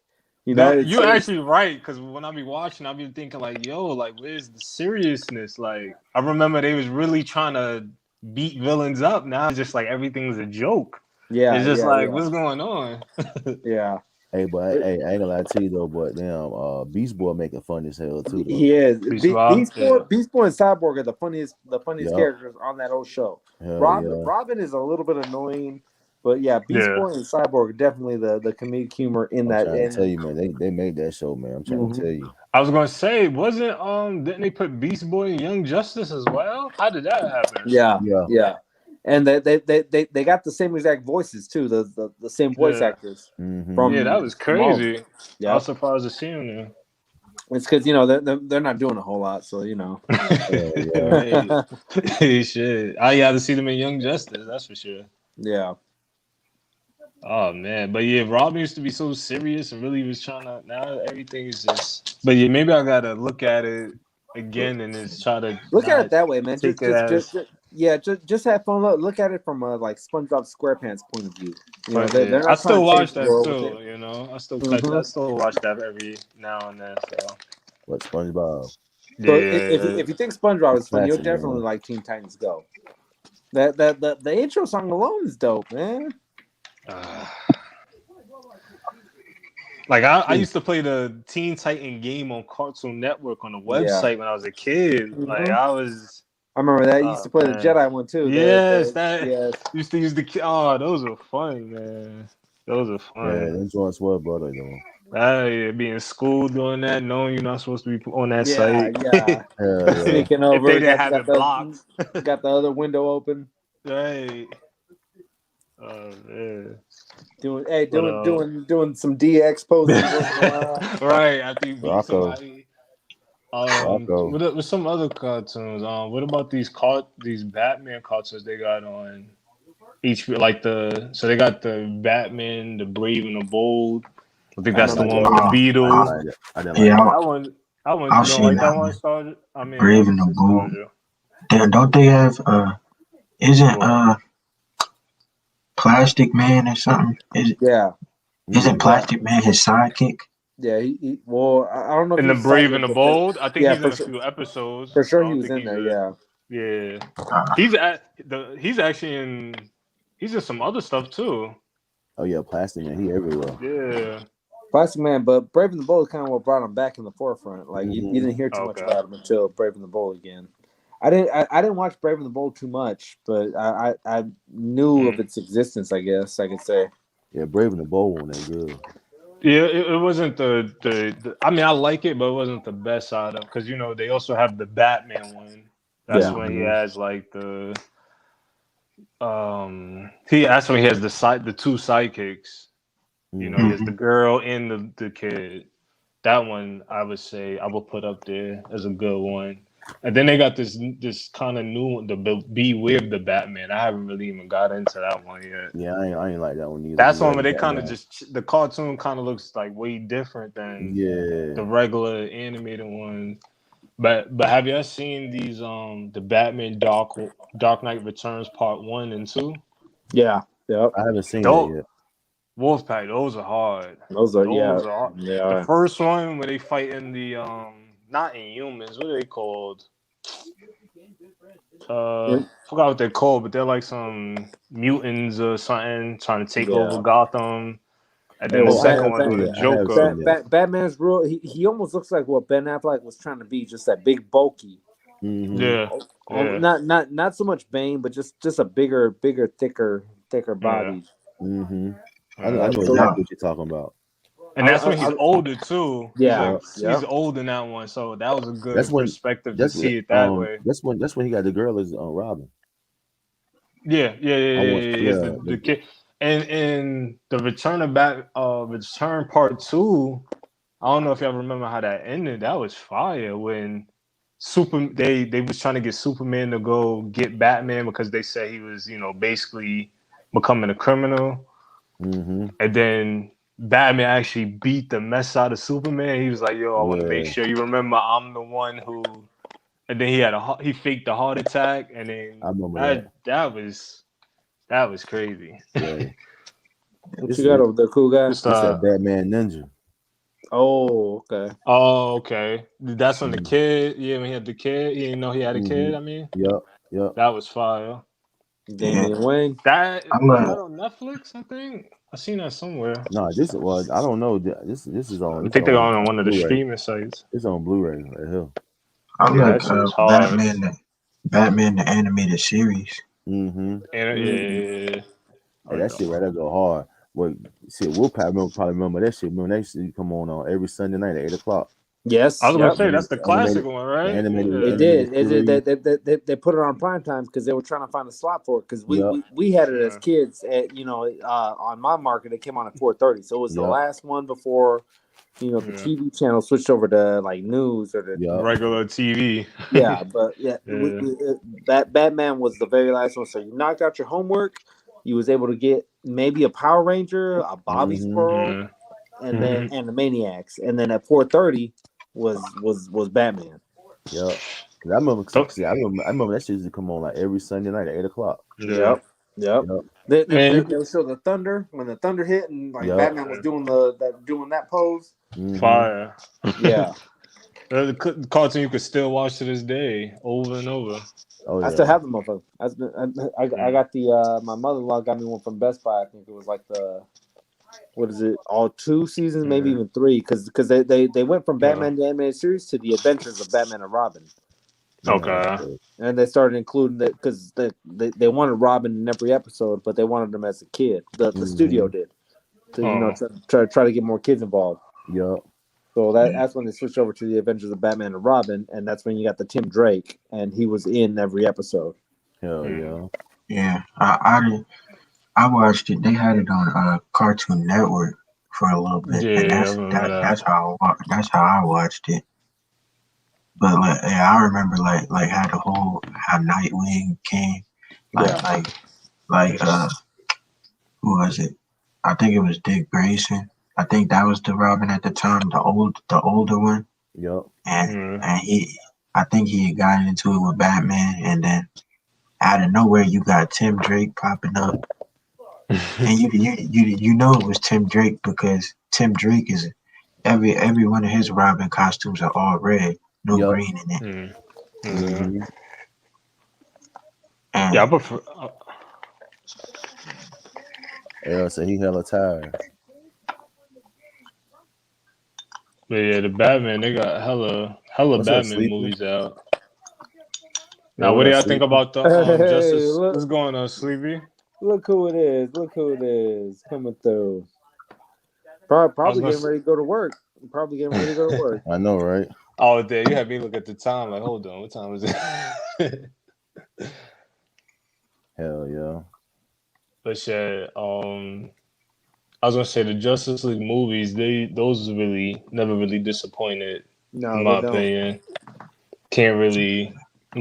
You're actually right, because when I be watching, I be thinking like, yo, like where's the seriousness? Like I remember they was really trying to beat villains up. Now it's just like everything's a joke. Yeah, it's just what's going on? Yeah. Hey, but hey, I ain't gonna lie to you though, but damn, Beast Boy making fun as hell too. Though. He is. Beast Boy and Cyborg are the funniest characters on that whole show. Robin is a little bit annoying, but Beast Boy and Cyborg are definitely the comedic humor in that. I'm trying to tell you, man, they made that show, man. I'm trying to tell you. I was gonna say, didn't they put Beast Boy and Young Justice as well? How did that happen? Yeah. And they got the same exact voices too, the same voice actors. Mm-hmm. That was crazy. I was surprised to see them there. It's because they're not doing a whole lot, so Hey, shit. I got to see them in Young Justice, that's for sure. Yeah. Oh man, but Robin used to be so serious and really was trying to. Now everything is just. But maybe I gotta look at it again and just try to look at it that way, man. Just have fun. Look at it from a like SpongeBob SquarePants point of view. They're not I still watch that too. I still I still watch that every now and then. So. What SpongeBob? So if you think SpongeBob is fun, you'll definitely like Teen Titans Go. The intro song alone is dope, man. Like I used to play the Teen Titan game on Cartoon Network on the website when I was a kid. Like I remember that. I used to play the Jedi one too. Yes, used to use the. Oh, those were fun, man. Those are fun. Yeah, them joints were brother though. Be in school doing that, knowing you're not supposed to be on that site. Yeah. Sneaking over. If they didn't have it blocked. Got the other window open. Right. Oh man. Doing some DX poses. Right. After you beat somebody. With some other cartoons. What about these Batman cartoons they got on each so they got the Batman, the Brave and the Bold. I think that's the one with the Beetle. I don't like that one started. I mean, Brave and the Bold. Don't they have isn't Plastic Man or something? Isn't Plastic Man his sidekick? Yeah, I don't know. In the Brave and the Bold, I think he's in a few episodes. For sure, he was in there. Yeah. He's actually he's in some other stuff too. Oh yeah, Plastic Man, he everywhere. Yeah. Plastic Man, but Brave and the Bold is kind of what brought him back in the forefront. Like you didn't hear too much about him until Brave and the Bold again. I didn't watch Brave and the Bold too much, but I knew of its existence. I guess I could say. Yeah, Brave and the Bold one ain't good. Yeah, it wasn't the I mean, I like it, but it wasn't the best out of because they also have the Batman one. That's when he has like the that's when he has the two sidekicks. He has the girl and the kid. That one I would say I would put up there as a good one. And then they got this kind of new one, the Beware the Batman. I haven't really even got into that one yet. Yeah, I ain't like that one either. That's one where they kind of the cartoon kind of looks like way different than the regular animated one. But have you ever seen these the Batman Dark Knight Returns Part 1 and 2? Yeah. Yep. I haven't seen that yet. Wolfpack, those are hard. Those are hard. The first one where they fight in the not Inhumans, what are they called? Forgot what they're called, but they're like some mutants or something trying to take over Gotham. And then the second one was the Joker. Batman's real. He almost looks like what Ben Affleck was trying to be, just that big, bulky. Mm-hmm. Not so much Bane, but just a bigger, thicker body. Mm-hmm. I know exactly what you're talking about. And that's when he's older too. Yeah, he's old in that one, so that was a good perspective to see it that way. That's when he got the girl as Robin. Yeah. The kid, and the Return Part 2. I don't know if y'all remember how that ended. That was fire when they was trying to get Superman to go get Batman because they said he was basically becoming a criminal, and then Batman actually beat the mess out of Superman. He was like, "Yo, I want to make sure you remember I'm the one who." And then he faked the heart attack, and then I remember that was crazy. Yeah. What you got over there, cool guy? It's that Batman Ninja. Oh, okay. Oh, okay. That's when the kid. Yeah, when he had the kid, he didn't know he had a kid. I mean, yep. That was fire. Damian Wayne. That on Netflix, I think. I seen that somewhere. No, I don't know. This is on. I think they're on one of the streaming sites. It's on Blu-ray right here. I like Batman the animated series. Mm-hmm. Yeah. Hey, that shit right there go hard. Well, shit, we'll probably remember that shit. Remember that shit come on every Sunday night at 8:00. Yes, I was gonna say that's the classic one, right? They did. They put it on prime time because they were trying to find a slot for it. Because we had it as kids at on my market. It came on at 4:30, so it was the last one before the TV channel switched over to like news or the regular TV. Yeah, but Batman was the very last one. So you knocked out your homework. You was able to get maybe a Power Ranger, a Bobby's Pearl, and then the Maniacs, and then at 4:30 was Batman. Yeah, I remember. I remember that shit used to come on like every Sunday night at 8:00. Yep. They show the thunder when the thunder hit, and like Batman was doing that pose. Fire. Yeah. The cartoon you could still watch to this day, over and over. Oh, yeah. I still have them, motherfucker. I got the my mother-in-law got me one from Best Buy. I think it was like the what is it? All 2 seasons, maybe even 3, because they went from Batman the animated series to the Adventures of Batman and Robin. Okay. And they started including that because they wanted Robin in every episode, but they wanted him as a kid. The studio did to try to get more kids involved. Yep. So that's when they switched over to the Adventures of Batman and Robin, and that's when you got the Tim Drake, and he was in every episode. Hell yeah. Yeah, I watched it. They had it on Cartoon Network for a little bit, and Yeah, I remember that. that's how I watched it. But like, yeah, I remember like how Nightwing came, like who was it? I think it was Dick Grayson. I think that was the Robin at the time, the older one. Yep. And I think he had gotten into it with Batman, and then out of nowhere you got Tim Drake popping up, and you know it was Tim Drake because Tim Drake is every one of his Robin costumes are all red, no green in it. Mm-hmm. Yeah, I prefer. Yeah, so he hella tired. But yeah, the Batman, they got hella What's up, Batman Sleepy? movies out. Now, what do y'all think about the Justice? Look. What's going on, Sleepy? Look who it is! Look who it is coming through. Probably getting ready to go to work. I know, right? Oh, there you had me look at the time. Like, hold on, what time is it? Hell yeah. But yeah, I was gonna say the Justice League movies. Those really never really disappointed. No, in my they don't. opinion, can't really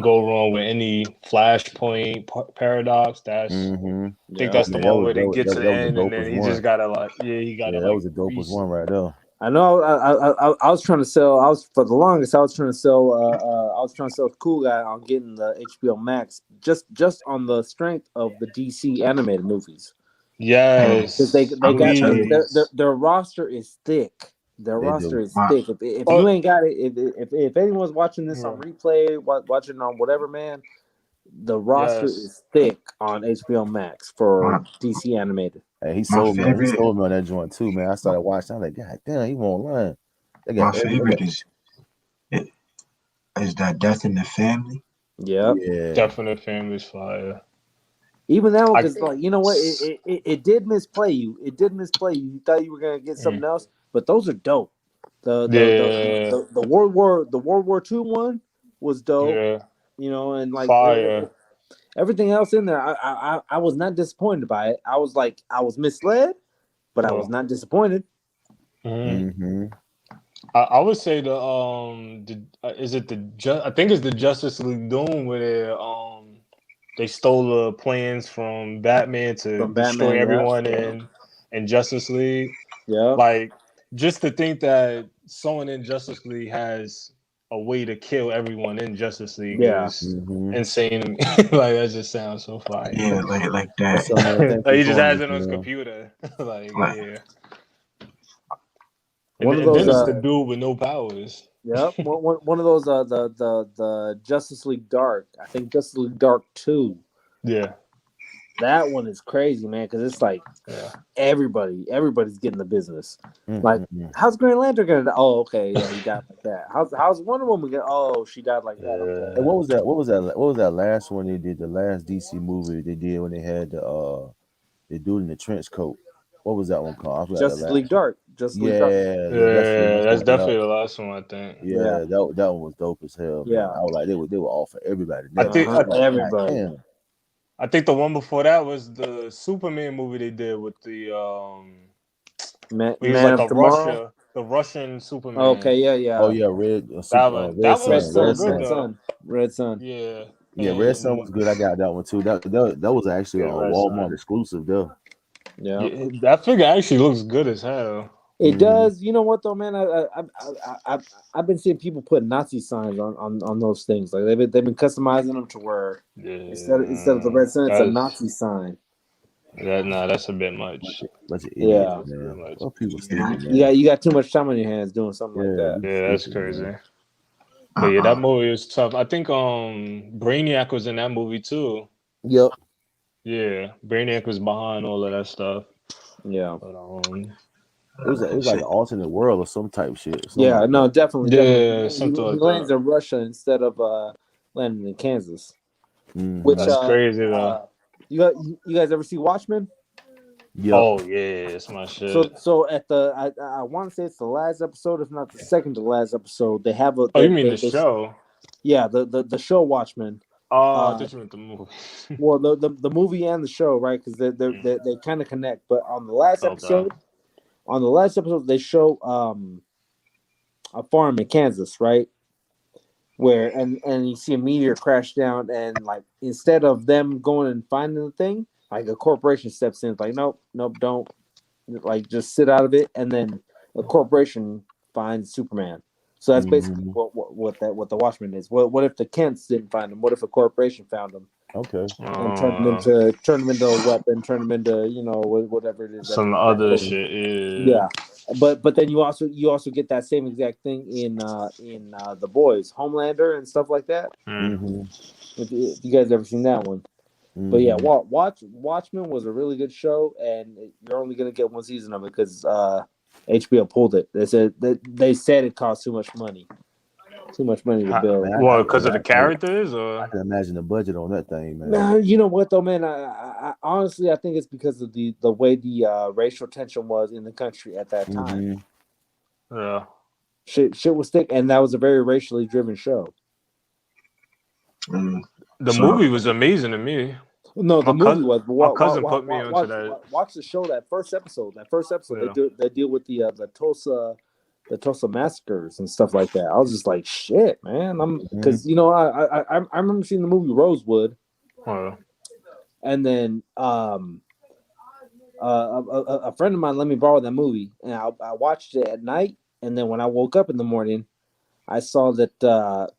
go wrong with any Flashpoint paradox. I think that's the one where they get to the end and then he just gotta that was the dopest one right there. I know. I was trying to sell. I was trying to sell Cool Guy on getting the HBO Max just on the strength of the DC animated movies. Yes, because they got their roster is thick. Their roster is thick. If you ain't got it, if anyone's watching this on replay, watching on whatever, man, the roster is thick on HBO Max for DC animated. Hey, he sold me on that joint too, man. I started watching. I'm like, God damn, he won't line. My favorite is that Death in the Family. Yep. Yeah, Death in the Family's fire. Even that one, because like, you know what, it did misplay you. It did misplay you. You thought you were gonna get something else, but those are dope. The World War II one was dope. Yeah. You know, and like fire. Everything else in there, I was not disappointed by it. I was misled, but I was not disappointed. Mm-hmm. I would say I think it's the Justice League Doom where they stole the plans from Batman to destroy everyone in Justice League. Yeah, like just to think that someone in Justice League has a way to kill everyone in Justice League is insane to me. Like that just sounds so fire. Yeah, like that. Like he just has it on his computer. Yeah. One of those, then it's the dude with no powers. Yep. one of those the Justice League Dark. I think Justice League Dark 2. Yeah. That one is crazy, man, because it's like everybody's getting the business. Like, how's Green Lantern gonna die? Oh, okay, yeah, he died like that. How's Wonder Woman gonna? Oh, she died like that. Okay. And what was that last one they did? The last DC movie they did when they had the dude in the trench coat. What was that one called? Justice League Dark. That's definitely the last one, I think. Yeah. That one was dope as hell. Yeah, man. I was like, they were all for everybody. I think everybody. Damn. I think the one before that was the Superman movie they did with the Man like Tomorrow? the Russian Superman. Okay, yeah. Oh yeah, Red Sun. Yeah. Yeah, Red Sun was good. I got that one too. That was actually a Walmart exclusive though. Yeah, that figure actually looks good as hell. It does. You know what though, man? I've been seeing people put Nazi signs on those things. Like they've been customizing them to where instead of the red sun, it's a Nazi sign. That's a bit much. Yeah. Well, people stupid, man. You got too much time on your hands doing something like that. Yeah, that's crazy. Man. But yeah, that movie is tough. I think Brainiac was in that movie too. Yep. Yeah, Brainiac was behind all of that stuff. Yeah. But It was like an alternate world or some type shit. Something Yeah, like no, that. definitely. yeah, He something like lands that. in Russia instead of landing in Kansas. Mhm. Which That's crazy though. you guys ever see Watchmen? Yep. Oh yeah, it's my shit. So at the I want to say it's the last episode, if not the second to last episode. They have a. Oh, you mean the show? Yeah, the show Watchmen. Oh, I thought you meant the movie. Well, the movie and the show, right? Because they kind of connect. But on the last episode, they show a farm in Kansas, right? Where and you see a meteor crash down, and like instead of them going and finding the thing, like a corporation steps in, it's like nope, don't, like just sit out of it, and then a corporation finds Superman. So that's basically what the Watchmen is. What if the Kents didn't find him? What if a corporation found him? Okay. And turn him into a weapon, turn him into whatever it is. Some other shit. Yeah. But then you also get that same exact thing in The Boys, Homelander and stuff like that. If you guys ever seen that one. But yeah, Watchmen was a really good show, and you're only gonna get one season of it because HBO pulled it. They said it cost too much money to build. Well, because of the characters, or I can imagine the budget on that thing, man. Man, you know what though, man? I honestly I think it's because of the way the racial tension was in the country at that time. Yeah, shit was thick, and that was a very racially driven show. The movie was amazing to me. No, the movie was. My cousin put me onto that. Watch the show. That first episode. They deal with the Tulsa massacres and stuff like that. I was just like, shit, man. Because I remember seeing the movie Rosewood, and then a friend of mine let me borrow that movie, and I watched it at night, and then when I woke up in the morning, I saw that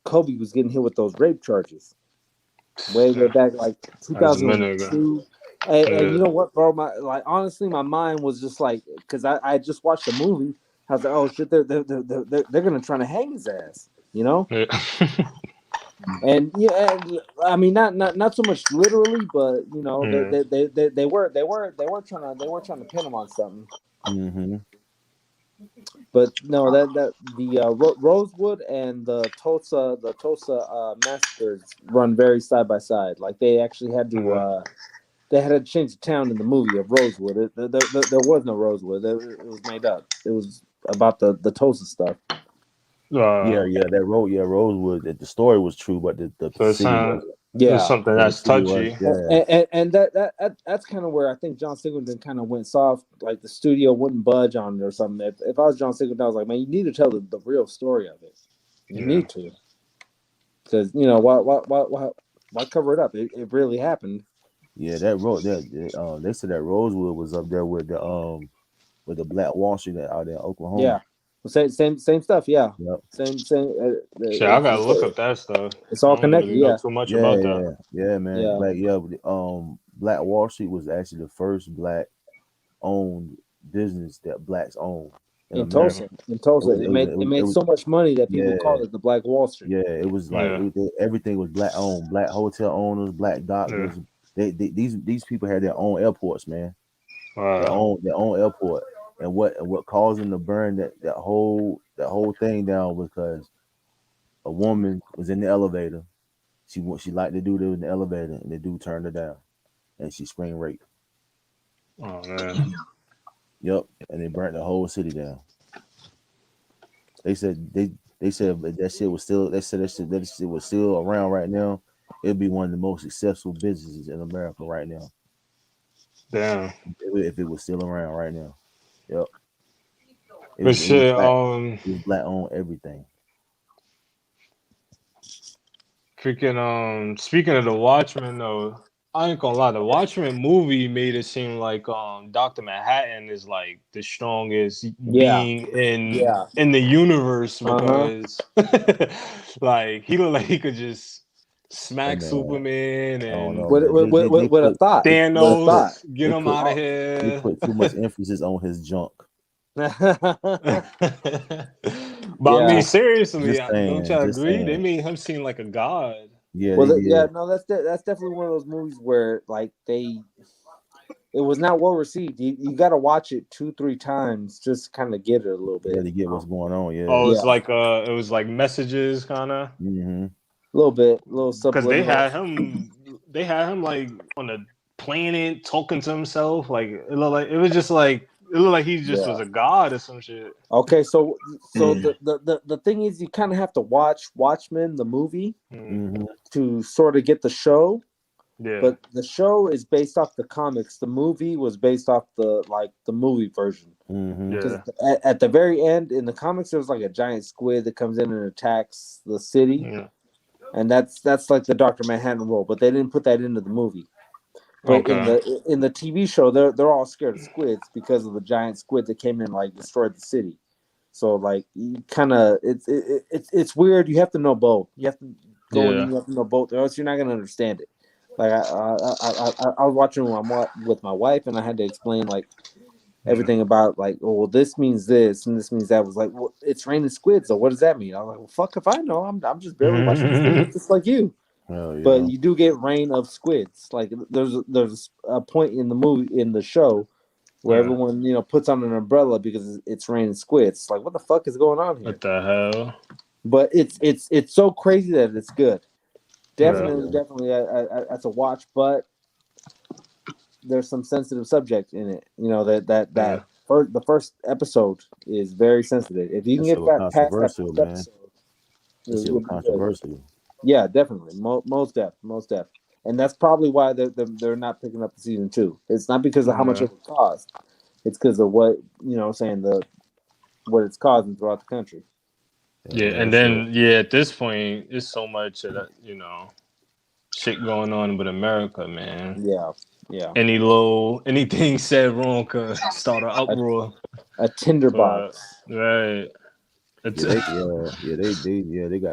Kobe was getting hit with those rape charges. Way back, like 2002. And you know what, bro? Honestly, my mind was just like, because I just watched the movie. I was like, oh shit, they're gonna try to hang his ass, you know? Yeah. And I mean, not so much literally, but you know, they weren't trying to pin him on something. Mm-hmm. But no, that the Rosewood and the Tulsa massacres run very side by side. Like they actually had to change the town in the movie of Rosewood. There was no Rosewood. It was made up. It was about the Tulsa stuff. Rosewood. The story was true, but the city was. Yeah, something that's touchy. And that's kind of where I think John Singleton kind of went soft. Like the studio wouldn't budge on it or something. If I was John Singleton, I was like, man, you need to tell the real story of it. You need to, because why cover it up? It really happened. Yeah, that road. They said that Rosewood was up there with the Black Wall Street out there in Oklahoma. Yeah. Same stuff, yeah. Yep. Same. Shit, I gotta look up that stuff. It's all connected. Really know too much about that. Yeah, man. Yeah. Black Wall Street was actually the first black-owned business that blacks owned in Tulsa. In Tulsa, it made so much money that people called it the Black Wall Street. Yeah, it was like everything was black-owned. Black hotel owners, black doctors. Yeah. These people had their own airports, man. Wow. Their own airport. And what caused them to burn that whole thing down was because a woman was in the elevator. She liked the dude that was in the elevator, and the dude turned her down, and she screamed rape. Oh man. Yep, and they burnt the whole city down. They said if that shit was still around right now, it'd be one of the most successful businesses in America right now. Damn. If it was still around right now. Yep. It was black on everything. Freaking speaking of the Watchmen though, I ain't gonna lie, the Watchmen movie made it seem like Dr. Manhattan is like the strongest being in the universe because like he looked like he could just smack Superman and with a thought. Thanos, get him out of here. They put too much emphasis on his junk. But I mean, seriously, don't y'all agree? They made him seem like a god. Yeah, well, that's definitely one of those movies where like they it was not well received. You got to watch it 2-3 times just to kind of get it a little bit. Yeah, to get what's going on. Yeah. Oh, Yeah. it was like messages kind of. Mm-hmm. A little bit, a little Because subliminal. they had him like on a planet talking to himself. Like it looked like he just was a god or some shit. Okay, so the thing is, you kind of have to watch Watchmen, the movie, to sort of get the show. Yeah. But the show is based off the comics. The movie was based off the movie version. Yeah. At the very end in the comics, there's like a giant squid that comes in and attacks the city, and that's like the Dr. Manhattan role. But they didn't put that into the movie. But in the TV show, they're all scared of squids because of the giant squid that came in and destroyed the city. So like you kind of it's weird. You have to know both. You have to go in. You have to know both, or else you're not gonna understand it. Like I was watching with my wife, and I had to explain everything about well, this means this and this means that. Was like, well, it's raining squids. So what does that mean? I was like, well, fuck if I know. I'm just barely watching this thing just like you. Yeah. But you do get rain of squids. Like there's a point in the show where everyone puts on an umbrella because it's raining squids. Like what the fuck is going on here? What the hell? But it's so crazy that it's good. Definitely that's a watch. But there's some sensitive subject in it. The first episode is very sensitive. If you can get past that first episode, it's controversial. Yeah, definitely. Most def. And that's probably why they're not picking up the season 2. It's not because of how much it cost. It's because of what what it's causing throughout the country. Yeah, and then at this point, it's so much that shit going on with America, man. Yeah. Anything said wrong could start an uproar. A tinderbox. Right. They got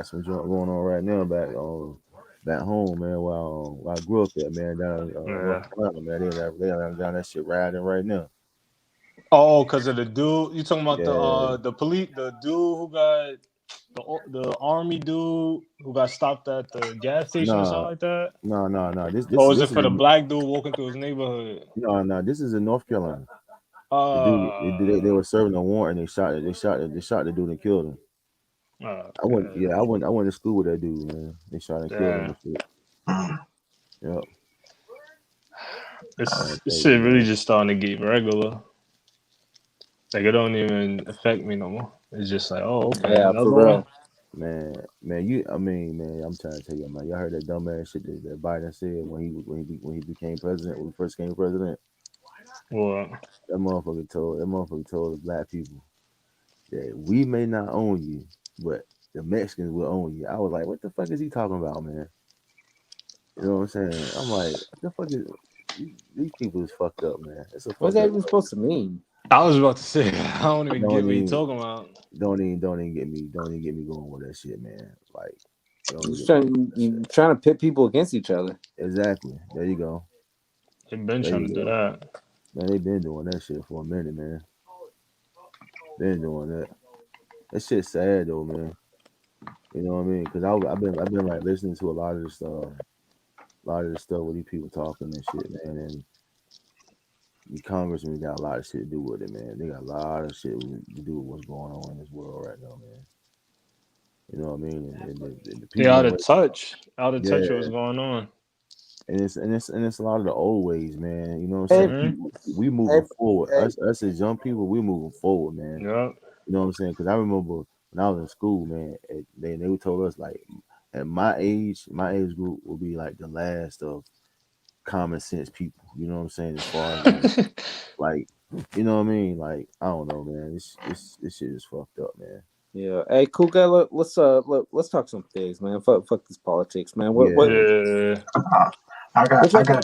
some joint going on right now back home, man. While I grew up there, man, down North Carolina, man, they down that shit riding right now. Oh, because of the dude you talking about the police, the dude who got the army dude who got stopped at the gas station or something like that. No. This is it for the black dude walking through his neighborhood? No. This is in North Carolina. The dude, they were serving a warrant and they shot the dude and killed him. I went to school with that dude, man. They shot and killed him and shit. Yep. This shit really just starting to get regular. Like it don't even affect me no more. It's just like, oh, okay. Yeah, for real. Man, I'm trying to tell you, man. Y'all heard that dumbass shit that Biden said when he became president, when he first came president? What? That motherfucker told the black people that we may not own you, but the Mexicans will own you. I was like, what the fuck is he talking about, man? You know what I'm saying? I'm like, what the fuck is these people is fucked up, man. What's that even supposed to mean? I was about to say, I don't even get what you're talking about. Don't even get me going with that shit, man. Like, you're trying to pit people against each other. Exactly. There you go. They've been trying to do that. Man, they've been doing that shit for a minute, man. Been doing that. That shit's sad though, man. You know what I mean? Because I've been like listening to a lot of this stuff with these people talking and shit, man. And the congressmen got a lot of shit to do with it, man. They got a lot of shit to do with what's going on in this world right now, man. You know what I mean? And the people out of touch with what's going on. And it's a lot of the old ways, man. You know what I'm saying? We moving forward. Us as young people, we moving forward, man. Yeah. You know what I'm saying? Because I remember when I was in school, man, they told us like at my age group will be like the last of common sense people. You know what I'm saying? As far as like, you know what I mean? Like, I don't know, man. This shit is fucked up, man. Yeah. Hey, cool guy. Let's talk some things, man. Fuck this politics, man. I got a question.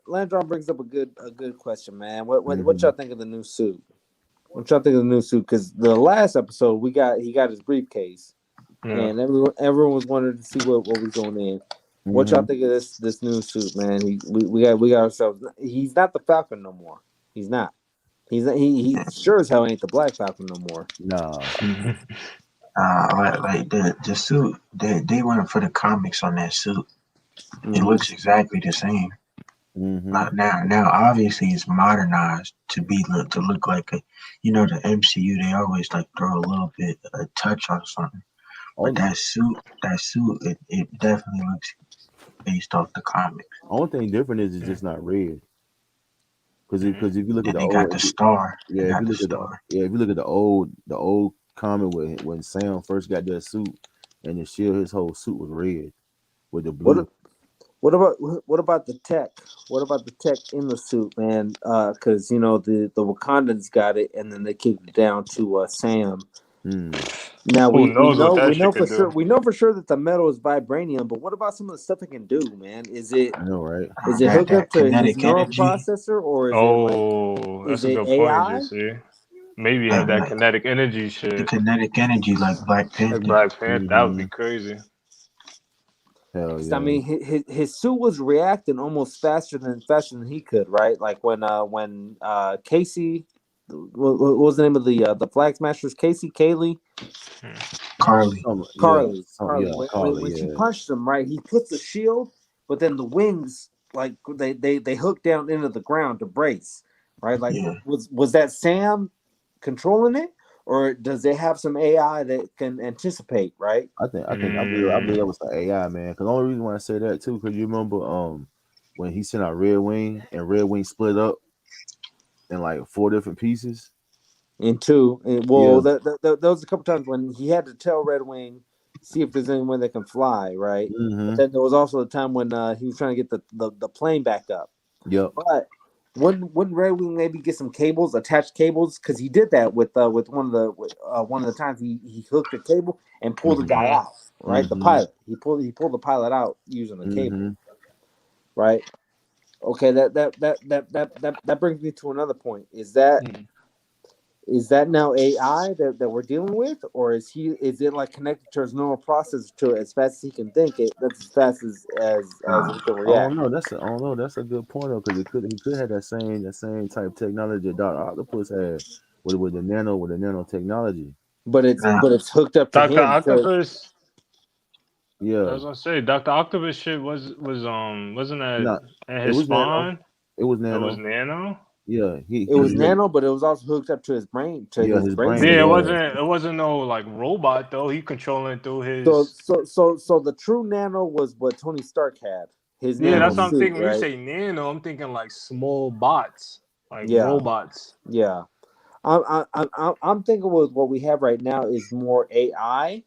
Landron brings up a good question, man. What y'all think of the new suit? What y'all think of the new suit? Because the last episode he got his briefcase, and everyone was wondering to see what was going in. What y'all think of this new suit, man? We got ourselves. He's not the Falcon no more. He's not. He sure as hell ain't the Black Falcon no more. No. Like the suit, they went for the comics on that suit. It looks exactly the same. Now, obviously, it's modernized to look like a, the MCU. They always like throw a little bit a touch on something, but Only, it definitely looks based off the comics. only thing different is it's just not red. Because if you look at And the they got old, the star. yeah, They if you got the look at star. if you look at the old comic when Sam first got that suit and the shield, his whole suit was red with the blue. What what about the tech? What about the tech in the suit, man? Because the Wakandans got it, and then they kicked it down to Sam. Hmm. Now Who we knows what know that shit could do? that the metal is vibranium, but what about some of the stuff it can do, man? I know, right? Is it That hooked up that to his kinetic neural energy. processor, or is it like Oh, is that's a it good point, AI? JC. Maybe have Like that like kinetic energy the shit. kinetic energy, like Black Like Panther. Black Panther, that would Mm-hmm. be crazy. Hell 'Cause, I yeah. mean, his suit was reacting almost faster than he could, right? Like when Casey, what was the name of the Flag Smashers? Casey, Kaylee, Carly. Yeah, Carly. When Carly. she Yeah. punched him, right? He puts the shield, but then the wings like they hook down into the ground to brace, right? Like Yeah. was that Sam controlling it, or does it have some AI that can anticipate, right? I believe that was the AI, man. Because the only reason why I say that too, because you remember when he sent out Red Wing and Red Wing split up in like 4 different pieces. Well, Yeah. there was a couple times when he had to tell Red Wing, see if there's anyone that can fly, right? But Mm-hmm. then there was also a time when he was trying to get the plane back up. Yep. But wouldn't Red Wing maybe get some cables, attached cables? Because he did that with one of the times he hooked a cable and pulled the guy Mm-hmm. out, right? The Mm-hmm. pilot. He pulled the pilot out using the cable, Mm-hmm. right? Okay, that brings me to another point. Is that now AI that we're dealing with, or is it like connected to his neural processor to it as fast as he can think it? That's as fast as Uh, it can I don't react. know. I don't know. That's a good point though, because he could have that same type of technology that Doctor Octopus had with the nanotechnology. But it's now, but it's hooked up to Doctor him. So Octopus. I Yeah. was gonna say Doctor Octopus shit was wasn't that Not. in It his was nano. spawn? It was It was nano. Nano. Yeah. it was He nano, but it was also hooked up to his brain, to yeah, his his brain brain. Yeah, stem. Yeah. it wasn't no like robot though. He controlling through So his. so so so the true nano was what Tony Stark had, his Yeah, nano that's what I'm suit, thinking. When you right? say nano, I'm thinking like small bots, like Yeah, robots. yeah. I'm thinking with what we have right now is more AI.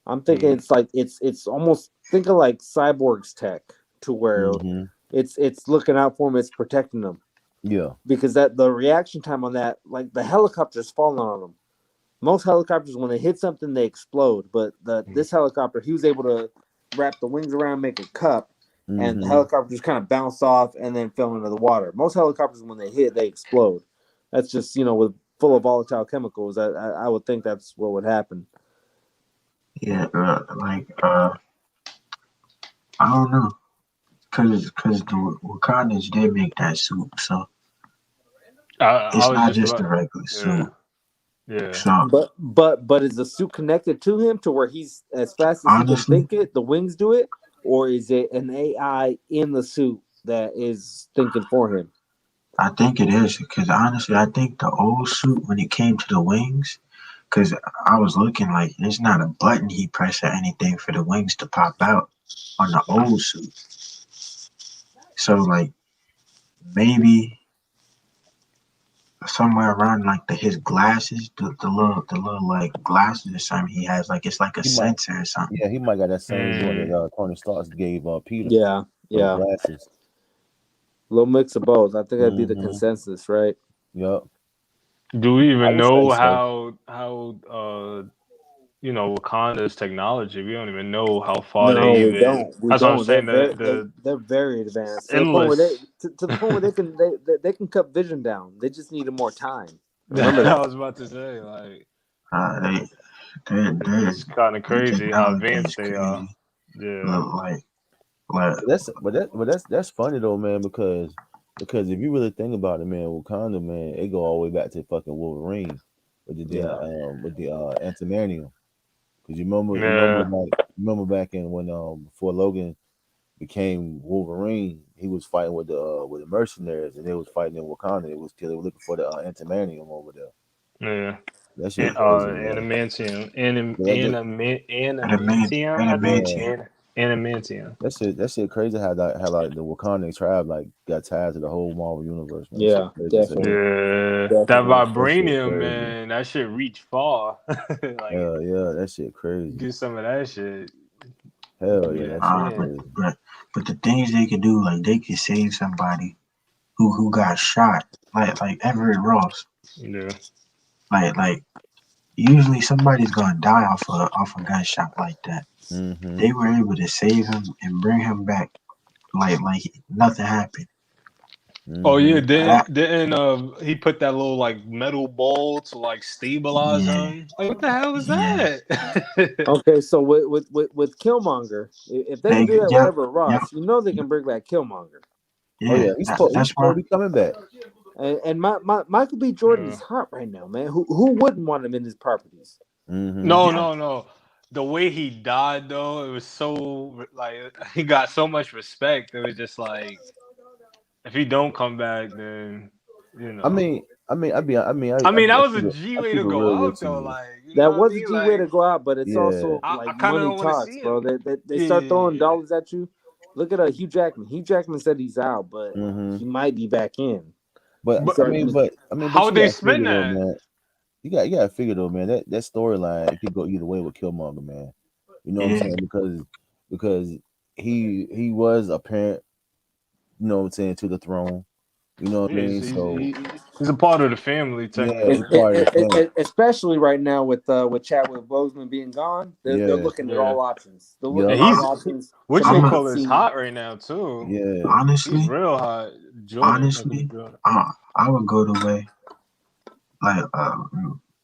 I'm thinking Mm. it's like it's almost thinking like cyborgs tech to where Mm-hmm. it's looking out for them, it's protecting them Yeah. because that the reaction time on that, like the helicopters falling on them. Most helicopters when they hit something they explode, but this helicopter he was able to wrap the wings around, make a cup, and the Mm-hmm. helicopter just kind of bounced off and then fell into the water. Most helicopters when they hit they explode. That's just with full of volatile chemicals. I would think that's what would happen. yeah, I don't know, cause the Wakandans did make that suit, so I it's was not just just a about. regular Yeah, suit. yeah. So But is the suit connected to him to where he's as fast as he can honestly, think it? The wings do it, or is it an AI in the suit that is thinking for him? I think it is because honestly, I think the old suit when it came to the wings, because I was looking like there's not a button he pressed or anything for the wings to pop out on the old suit. So like maybe somewhere around like his glasses, the little like glasses or something he has, like it's like a He might. sensor or something. Yeah, he might got that same joint Mm. that Tony Stark gave Peter Yeah, for the yeah. glasses. A little mix of both. I think that'd be the Mm-hmm. consensus, right? Yep. Do we I even would say know so. how Wakanda's technology? We don't even know how far they No, we even. don't. We That's what I'm don't. They're saying. very The they're very advanced to the point where they endless. to the point where they can cut vision down. They just needed more time. Remember I that. was about to say like Uh, they, they, they, it's kind of their crazy how technology advanced is they are. crazy. Yeah. Look like But that's funny though, man, because if you really think about it, man, Wakanda, man, it go all the way back to fucking Wolverine with the damn Yeah. with the antimanium. Because you remember Yeah. like remember back in when before Logan became Wolverine, he was fighting with the mercenaries, and they was fighting in Wakanda. They was looking for the antimanium over there. Yeah. That shit crazy, man. Animantium. Animantium, I think. Yeah. Animantium. That shit crazy how like the Wakandan tribe like got tied to the whole Marvel universe, man. Yeah, Shit crazy as hell. definitely. Yeah. That Definitely. That shit vibranium, crazy. man. That shit reach far. Like, Yeah, that shit crazy. get some of that shit. Hell yeah, that shit Yeah. crazy. But the things they could do, like they could save somebody who got shot, like Everett Ross. Yeah. Like usually somebody's gonna die off a gunshot like that. Mm-hmm. They were able to save him and bring him back like nothing happened. Oh yeah, That, didn't he put that little like metal ball to like stabilize yeah, him? Like what the hell is yeah. that? Okay, so with Killmonger, if they can do that with Yep, Everett Ross, you know they can bring back Killmonger. Oh yeah. yeah, he's That's supposed why to be coming back. And Michael B. Jordan is hot right now, man. Who wouldn't want him in his properties? Mm-hmm. No. The way he died though, it was so like he got so much respect. It was just like if he don't come back, then you know. I mean, that was a G I way keep to it go real with out you, though. man. Like you know That what I was a mean? G Like way to go out, but it's Yeah. also I like kind of money don't want to talks, see bro. him. They start throwing Yeah. dollars at you. Look at Hugh Jackman. Hugh Jackman said he's out, but he might be back in. But But how you would they gotta figure spend though, that? man. You gotta figure though, man. That storyline it could go either way with Killmonger, man. You know what I'm yeah, saying? Because he was a parent, you know what I'm saying, to the throne. You know what I Yeah, mean? So he's a part of the family yeah, technically. he's part of the family. Especially right now with Chadwick Boseman being gone, they're Yeah, looking at all options. They're yeah, looking at all options What to you make I'm it call is seem. hot right now too. yeah. He's honestly, real hot. Jordan, honestly, Jordan. I would go the way like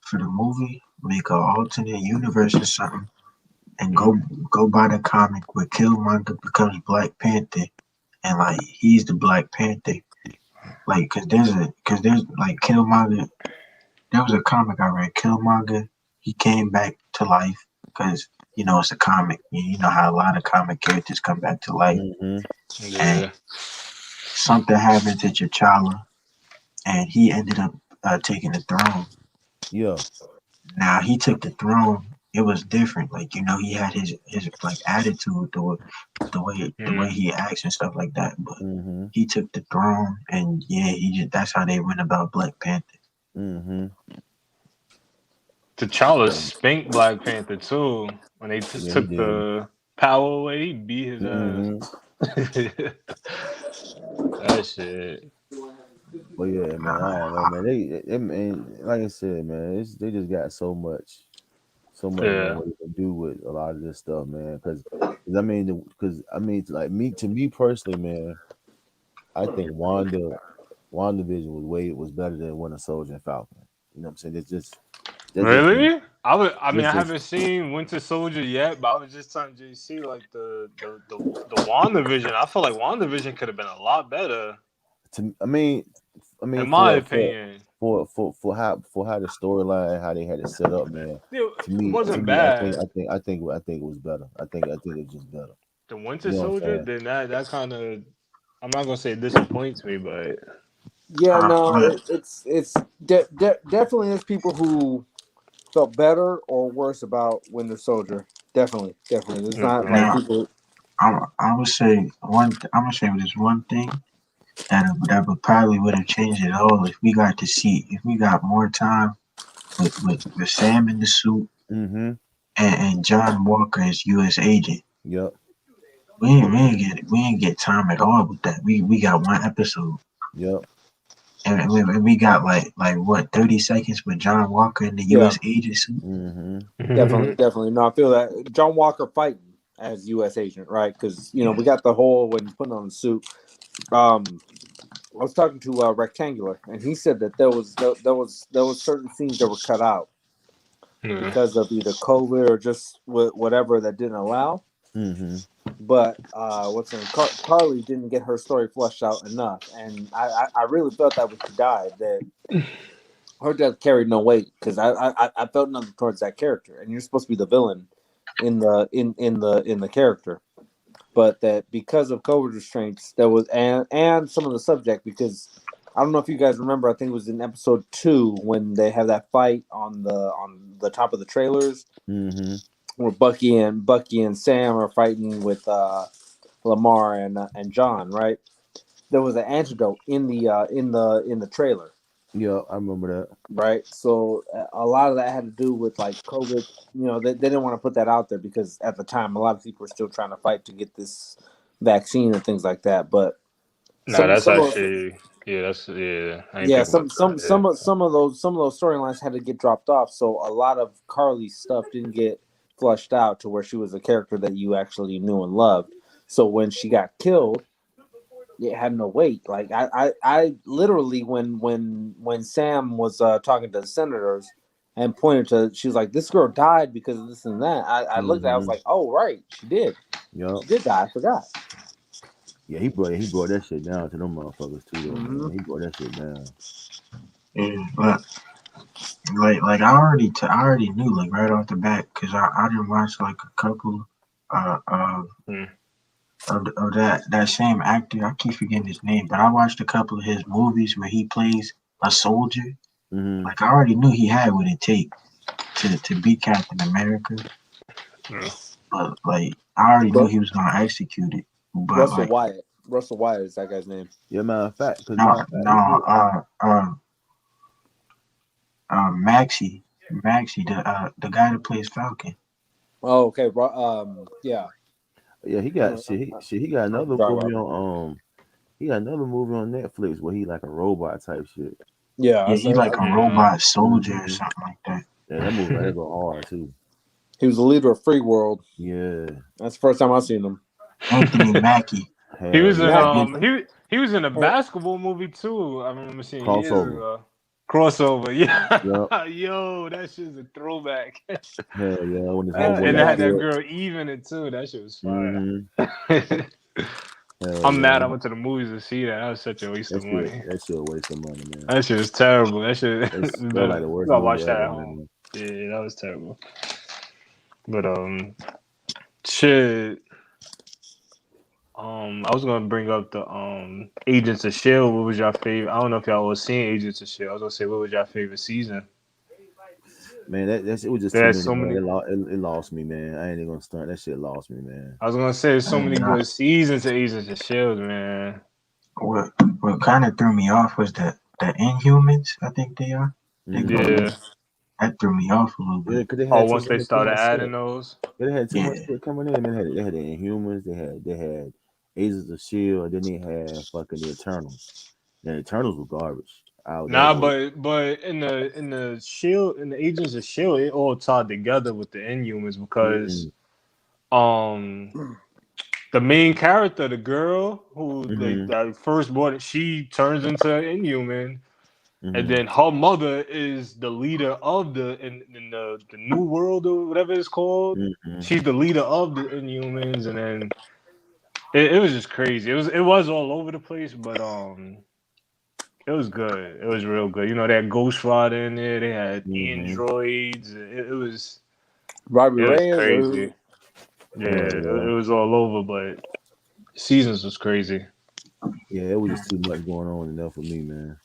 for the movie, make an alternate universe or something, and go by the comic where Killmonger becomes Black Panther, and like he's the Black Panther. Like, cause there's like Killmonger. There was a comic I read. Killmonger, he came back to life because it's a comic. You know how a lot of comic characters come back to life, Mm-hmm. and Yeah. something happened to T'Challa, and he ended up taking the throne. Yeah. Now he took the throne. It was different. Like he had his like attitude, the way he acts and stuff like that. But Mm-hmm. he took the throne, and yeah, that's how they went about Black Panther. Mm-hmm. T'Challa spanked Black Panther too when they Yeah, he took did. the power away. He beat his ass. Mm-hmm. That shit. But yeah, man, I don't know, man. They man, like I said, man, they just got so much, man, Yeah. what you can do with a lot of this stuff, man. Like to me personally, man, I think WandaVision was better than Winter Soldier and Falcon. You know what I'm saying? It's just that's just me. Really? I mean, That's I just haven't seen Winter Soldier yet, but I was just telling JC like the WandaVision. I feel like WandaVision could have been a lot better, I mean in my opinion. for how the storyline, how they had it set up, man. It To wasn't me, bad. I think it was better. I think it was just better. The You Winter know what I'm Soldier, saying? then that kind of, I'm not gonna say it disappoints me, but Yeah, no, But it's definitely there's people who felt better or worse about Winter Soldier. Definitely. It's not like now people. I would say I'm gonna say there's one thing that would probably would have changed it all if we got more time with Sam in the suit Mm-hmm. and John Walker as U.S. agent. Yep. We ain't get time at all with that. We got one episode. Yep. And we got like what 30 seconds with John Walker in the Yeah, U.S. agent suit. Mm-hmm. definitely. No, I feel that John Walker fighting as U.S. agent, right? Because we got the whole when he's putting on the suit. I was talking to Rectangular, and he said that there was certain scenes that were cut out because of either COVID or just whatever that didn't allow. Mm-hmm. But what's her name? Carly didn't get her story flushed out enough, and I really felt that when she died, that her death carried no weight because I felt nothing towards that character, and you're supposed to be the villain in the character. but that because of COVID restraints, there was and some of the subject, because I don't know if you guys remember, I think it was in episode 2 when they have that fight on the top of the trailers, where Bucky and Sam are fighting with Lamar and John, right? There was an antidote in the trailer. Yeah, I remember that. Right, so a lot of that had to do with like COVID. They didn't want to put that out there because at the time a lot of people were still trying to fight to get this vaccine and things like that. But Nah, that's some actually I ain't think about that. some of those storylines had to get dropped off. So a lot of Carly's stuff didn't get flushed out to where she was a character that you actually knew and loved. So when she got killed, it had no weight. Like I literally when Sam was talking to the senators and pointed to, she was like, "This girl died because of this and that." I looked at it, I was like, "Oh right, she did. Yep. She did die. I forgot." Yeah, he brought that shit down to them motherfuckers too. Though, man. He brought that shit down. Yeah, but like I already knew like right off the bat because I didn't watch like a couple of that same actor. I keep forgetting his name, but I watched a couple of his movies where he plays a soldier. Like I already knew he had what it takes to be Captain America. But like I already knew he was gonna execute it. But Russell Wyatt is that guy's name. Yeah, matter of fact, Maxie, the guy that plays Falcon. Oh, okay. Yeah. Yeah, he got he got another movie on he got another movie on Netflix where he like a robot type shit. Yeah, he's like a robot soldier or something like that. Yeah, that movie that go hard too. He was the leader of Free World. Yeah, that's the first time I've seen him. Anthony Mackie. He was in he was in a basketball movie too. I remember seeing Crossover. Yeah. Yep. Yo, that shit's a throwback. Hell yeah. And it had that girl Eve in it too. That shit was fire. I'm mad I went to the movies to see that. That was such a waste of money. That shit a waste of money, man. That shit was terrible. That shit. That's like the worst. I watched that at home. Yeah, that was terrible. But shit. I was gonna bring up the Agents of S.H.I.E.L.D. What was your favorite? I don't know if y'all was seeing Agents of S.H.I.E.L.D. I was gonna say, what was your favorite season? Man, it was just too many. It lost me, man. I ain't even gonna start. That shit lost me, man. I was gonna say, there's so many good seasons of Agents of S.H.I.E.L.D., man. What kind of threw me off was the Inhumans. I think they are. That threw me off a little bit. Yeah, once they started adding those, they had too much shit coming in. They had the Inhumans. They had Agents of S.H.I.E.L.D. and then they had fucking the Eternals. The Eternals were garbage. But in the S.H.I.E.L.D. in the Agents of S.H.I.E.L.D., it all tied together with the Inhumans because the main character, the girl who they first brought, she turns into an Inhuman. And then her mother is the leader of in the New World or whatever it's called. She's the leader of the Inhumans, and then it was just crazy. It was all over the place, but it was good. It was real good. They had Ghost Rider in there. They had androids. It was Robbie Reyes. Crazy. It was all over, but seasons was crazy. Yeah, it was just too much going on enough for me, man.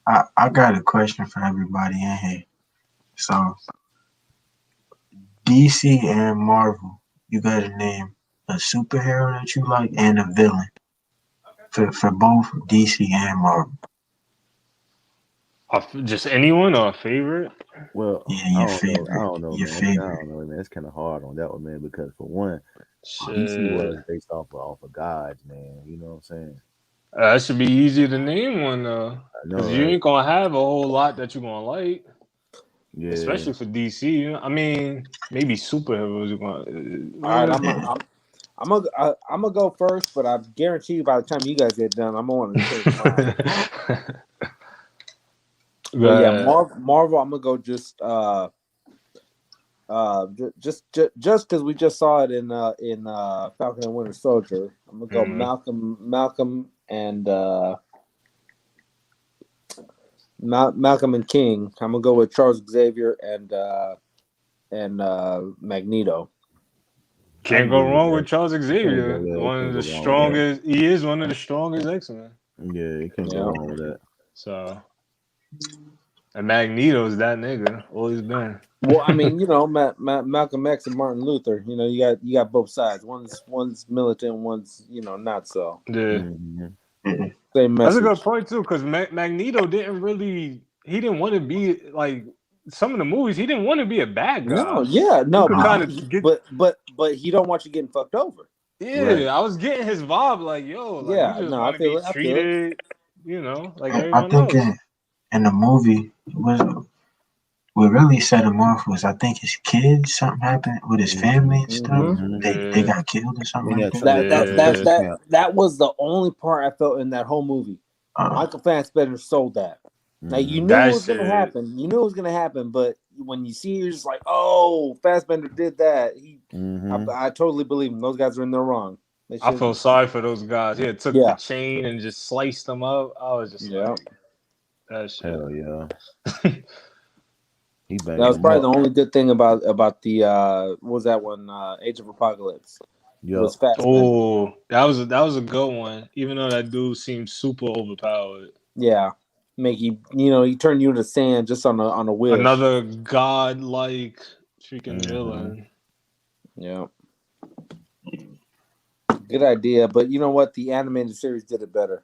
I got a question for everybody in here. So, DC and Marvel, you got to name a superhero that you like and a villain for both DC and Marvel. Just anyone or a favorite? Well, yeah, your favorite. I don't know, your man. Favorite. I don't know, man. It's kind of hard on that one, man, because for one, DC was based off of gods, man. You know what I'm saying? That should be easier to name one, though. Because you ain't going to have a whole lot that you're going to like. Yeah. Especially for DC. I mean, maybe superheroes are going to... All right, I'm gonna go first, but I guarantee you by the time you guys get done, I'm going to change mine. Marvel, I'm gonna go just because we just saw it in Falcon and Winter Soldier. I'm gonna go Malcolm and Malcolm and King. I'm gonna go with Charles Xavier and Magneto. Can't go wrong with Charles Xavier. yeah, One can't of go the wrong with strongest. He is one of the strongest X-Men. Yeah, you can't go wrong with that. So, and Magneto's that nigga. Always been. Well, I mean, you know, Malcolm X and Martin Luther. You know, you got both sides. One's militant, one's not so. Yeah. Mhm. Same That's message. a good point too, because Magneto didn't really. He didn't want to be like some of the movies. He didn't want to be a bad guy. No, yeah, no, You could kind of get. but he don't want you getting fucked over. Yeah, Right. I was getting his vibe, like yo, like Yeah, you just no, want I to be feel it. I feel it. treated, you know, like I everyone think else. in the movie what really set him off was I think his kids. Something happened with his family and stuff. Mhm. They got killed or something like that. That was the only part I felt in that whole movie. Michael Fassbender sold that. Now you knew That it was gonna shit. happen. You knew it was gonna happen, but when you see it, you're just like, oh, Fassbender did that. I totally believe him. Those guys are in there wrong. I feel sorry for those guys. Yeah, took the Yeah. chain and just sliced them up. I was just like, that shit. Hell yeah. That was probably the only good thing about the what was that one? Age of Apocalypse. Yeah. Was Fassbender. Oh, that was a good one. Even though that dude seemed super overpowered. Yeah, make you he turned you into sand just on a wish. Another godlike freaking villain. Yeah. Good idea, but you know what? The animated series did it better.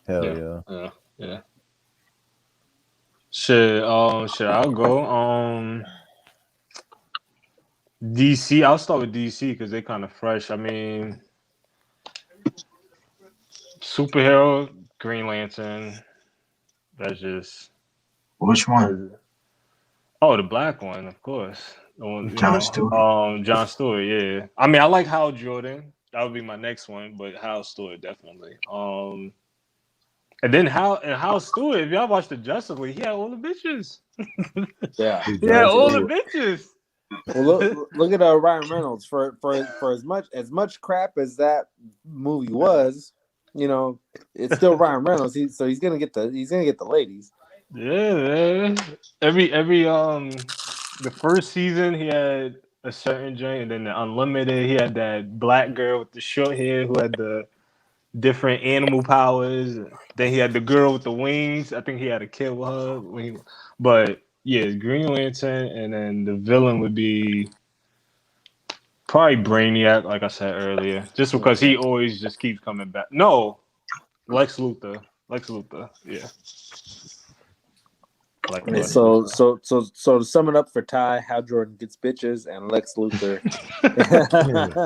Hell yeah. Shit, I'll go. DC. I'll start with DC because they're kind of fresh. I mean, superhero, Green Lantern. That's just. Which one? Oh, the black one, of course. The one, John Stewart. John Stewart. Yeah. I mean, I like Hal Jordan. That would be my next one, but Hal Stewart definitely. And then Hal Stewart. If y'all watched the Justice League, he had all the bitches. Yeah, he had all the bitches. Well, look at Ryan Reynolds for as much crap as that movie was. It's still Ryan Reynolds. He's gonna get the ladies. Yeah, man. Every the first season he had a certain joint, and then the Unlimited he had that black girl with the short hair who had the different animal powers. Then he had the girl with the wings. I think he had a kid with her. But yeah, Green Lantern, and then the villain would be probably Brainiac, like I said earlier, just because he always just keeps coming back. No, Lex Luthor, yeah. So to sum it up for Ty, Hal Jordan gets bitches and Lex Luthor.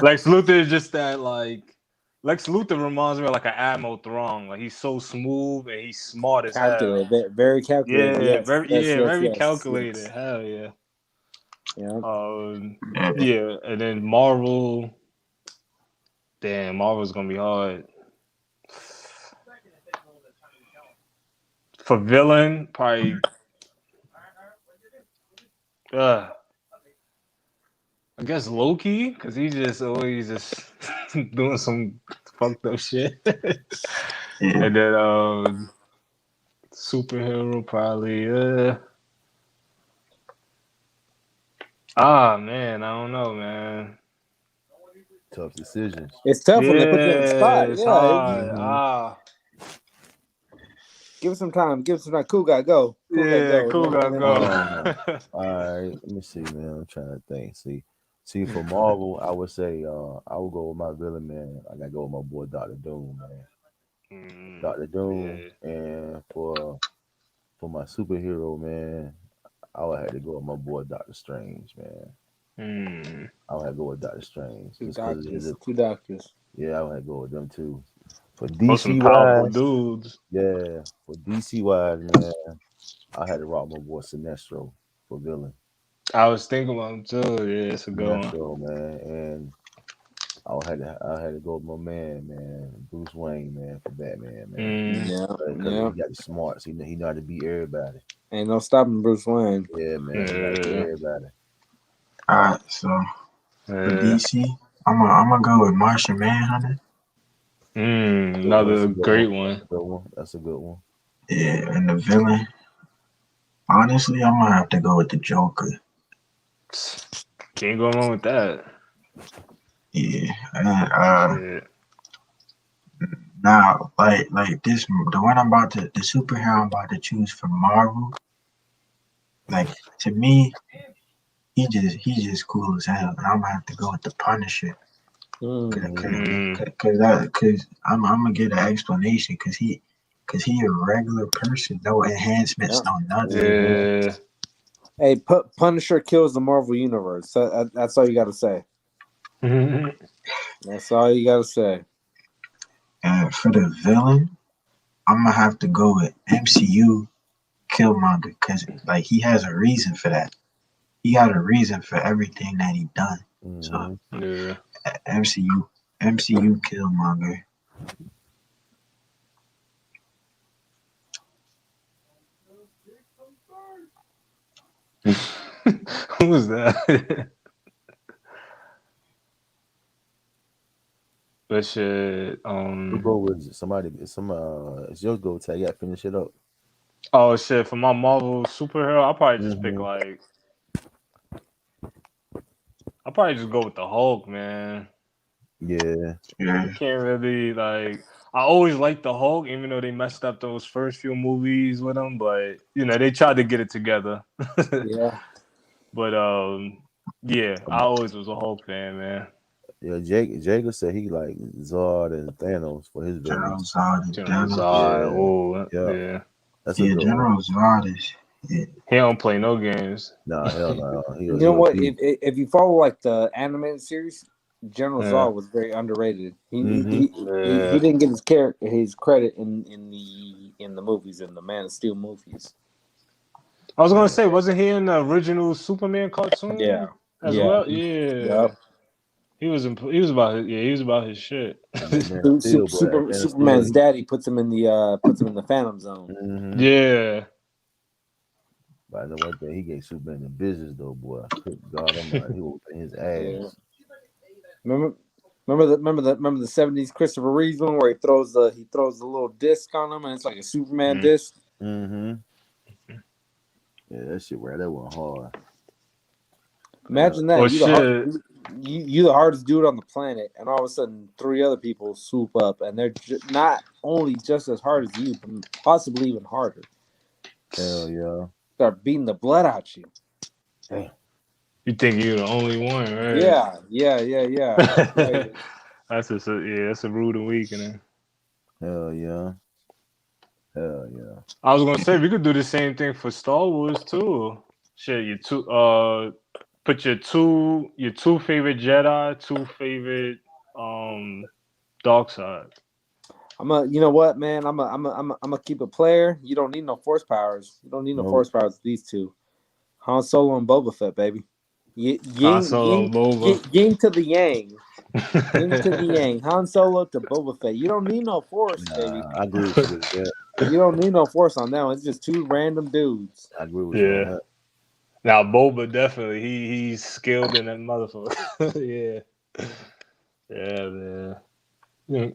Lex Luthor is just that like. Lex Luthor reminds me of like an Admiral Thrawn. Like he's so smooth and he's smart as hell. Very calculated. Yeah, Yes. very calculated. Yes. Hell yeah. Yeah. Yeah, and then Marvel. Damn, Marvel's gonna be hard. For villain, probably. I guess Loki, because he's just always just doing some fucked up shit. And then superhero probably. Man, I don't know, man. Tough decisions. It's tough when they put you on the spot. It's Yeah. hard. Give it some time. Cool guy, go. Cool guy, go. All right, let me see, man. I'm trying to think. See, for Marvel, I would say I would go with my villain, man. I gotta go with my boy Dr. Doom, man. Dr. Doom, and for my superhero, man, I would have to go with my boy Doctor Strange, man. I would have to go with Doctor Strange. Two doctors. Yeah, I would have to go with them too. For DC wise, dudes. Yeah, for DC wise, man, I had to rock my boy Sinestro for villain. I was thinking about him too. Yeah, it's a good one, man. And I had to go with my man, Bruce Wayne, man, for Batman, man. Because he got the smarts. He know how to beat everybody. Ain't no stopping Bruce Wayne. Yeah, man. He got to beat everybody. All right, so for DC, I'm gonna go with Martian Manhunter. Another great one. That's a good one. Yeah, and the villain. Honestly, I'm gonna have to go with the Joker. Can't go wrong with that. Yeah, and Yeah. now like this, the one the superhero I'm about to choose for Marvel. Like to me, he's just cool as hell. And I'm gonna have to go with the Punisher. Cause, Mm. cause I'm gonna get an explanation. Cause he a regular person, no enhancements, no nothing. Yeah. Hey, Punisher kills the Marvel universe. That's all you got to say. That's all you got to say. And for the villain, I'm gonna have to go with MCU Killmonger, cause like he has a reason for that. He got a reason for everything that he done. So Yeah. MCU Killmonger. Who was that? But shit. Who go with somebody? It's your go tag. You got to finish it up. Oh shit. For my Marvel superhero, I'll probably just pick like. I'll probably just go with the Hulk, man. Yeah. You can't really like. I always liked the Hulk, even though they messed up those first few movies with him. But you know, they tried to get it together. Yeah. But yeah, I always was a Hulk fan, man. Yeah, Jacob said he like Zod and Thanos for his General villains. Zod and General Thanos. Zod. Yeah. That's a Yeah, good one. General Zod is. Yeah. He don't play no games. Nah, hell no. You know what? If you follow like the animated series, General Yeah. Zod was very underrated. He Yeah. he didn't get his credit in the movies, in the Man of Steel movies. I was gonna say, wasn't he in the original Superman cartoon? Yeah. As Yeah. well. Yeah. Yep. He was about his shit. Man, Steel, boy. Man of Superman's Steel. daddy puts him in the Phantom Zone. Yeah. But I know one thing, he gave Superman in business though, boy. Good God Almighty, he was in his ass. Yeah. Remember the 70s Christopher Reeves one where he throws the little disc on him and it's like a Superman disc. Yeah, that shit right there went hard. Imagine that. Oh You the hardest dude on the planet, and all of a sudden 3 other people swoop up, and they're not only just as hard as you, but possibly even harder. Hell yeah. Start beating the blood out you. Damn. You think you're the only one, right? Yeah. Right. That's a rude awakening. Hell yeah. Hell yeah. I was gonna say we could do the same thing for Star Wars too. Shit, put your two favorite Jedi, 2 favorite dark side. You know what, man? I'm a keep a player. You don't need no force powers. You don't need no force powers with these 2. Han Solo and Boba Fett, baby. Han Solo and Boba. Yin to the yang. Yin to the yang. Han Solo to Boba Fett. You don't need no force, baby. I agree with you. Yeah. You don't need no force on that one. It's just 2 random dudes. I agree with you on that. Now Boba definitely he's skilled in that motherfucker. Yeah, man. Yeah.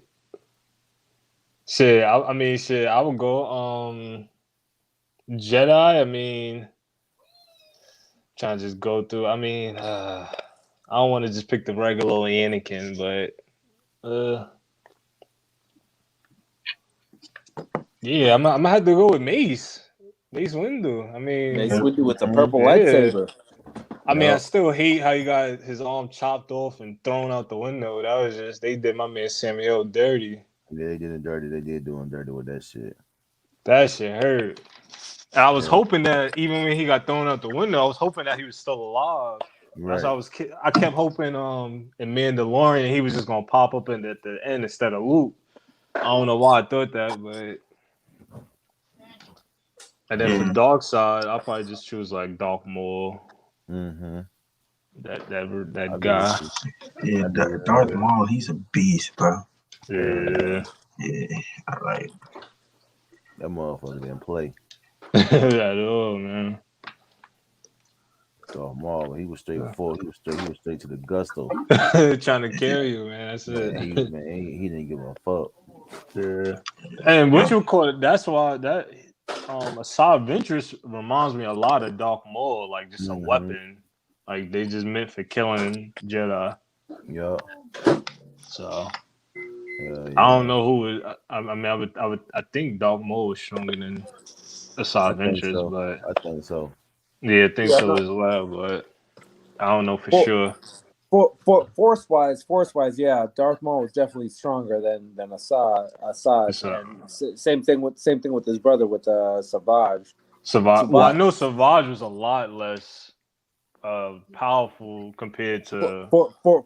Shit, I would go Jedi. I mean, trying to just go through. I mean, I don't want to just pick the regular old Anakin, but yeah, I'm gonna have to go with Mace Windu. I mean, Mace Windu with the purple lightsaber. I mean, I still hate how he got his arm chopped off and thrown out the window. That was just they did my man Samuel dirty. Yeah, they did him dirty. They did do him dirty with that shit. That shit hurt. And I was hoping that even when he got thrown out the window, I was hoping that he was still alive. Right. That's why I kept hoping in Mandalorian he was just gonna pop up at the end instead of Luke. I don't know why I thought that, but and then for dark side, I'll probably just choose like Darth Maul. That guy. Yeah, Darth Maul, he's a beast, bro. Yeah, I like that motherfucker didn't play at all, man. Darth Maul, he was straight forward. He was straight to the gusto. Trying to carry you, man. That's it. He didn't give a fuck. Yeah. And what you call it? That's why that Asajj Ventress reminds me a lot of Darth Maul, like just a weapon. Like they just meant for killing Jedi. Yeah. So Yeah. I don't know who is. I mean, I think Dark Maul is stronger than I Asad think Ventress, so. but I think so. yeah, I think Yeah, so no, as well. But I don't know for for sure. force wise, yeah, Darth Maul is definitely stronger than Assad, It's and same thing with his brother with Savage. Savage. Well, I Savage know Savage was a lot less powerful compared to.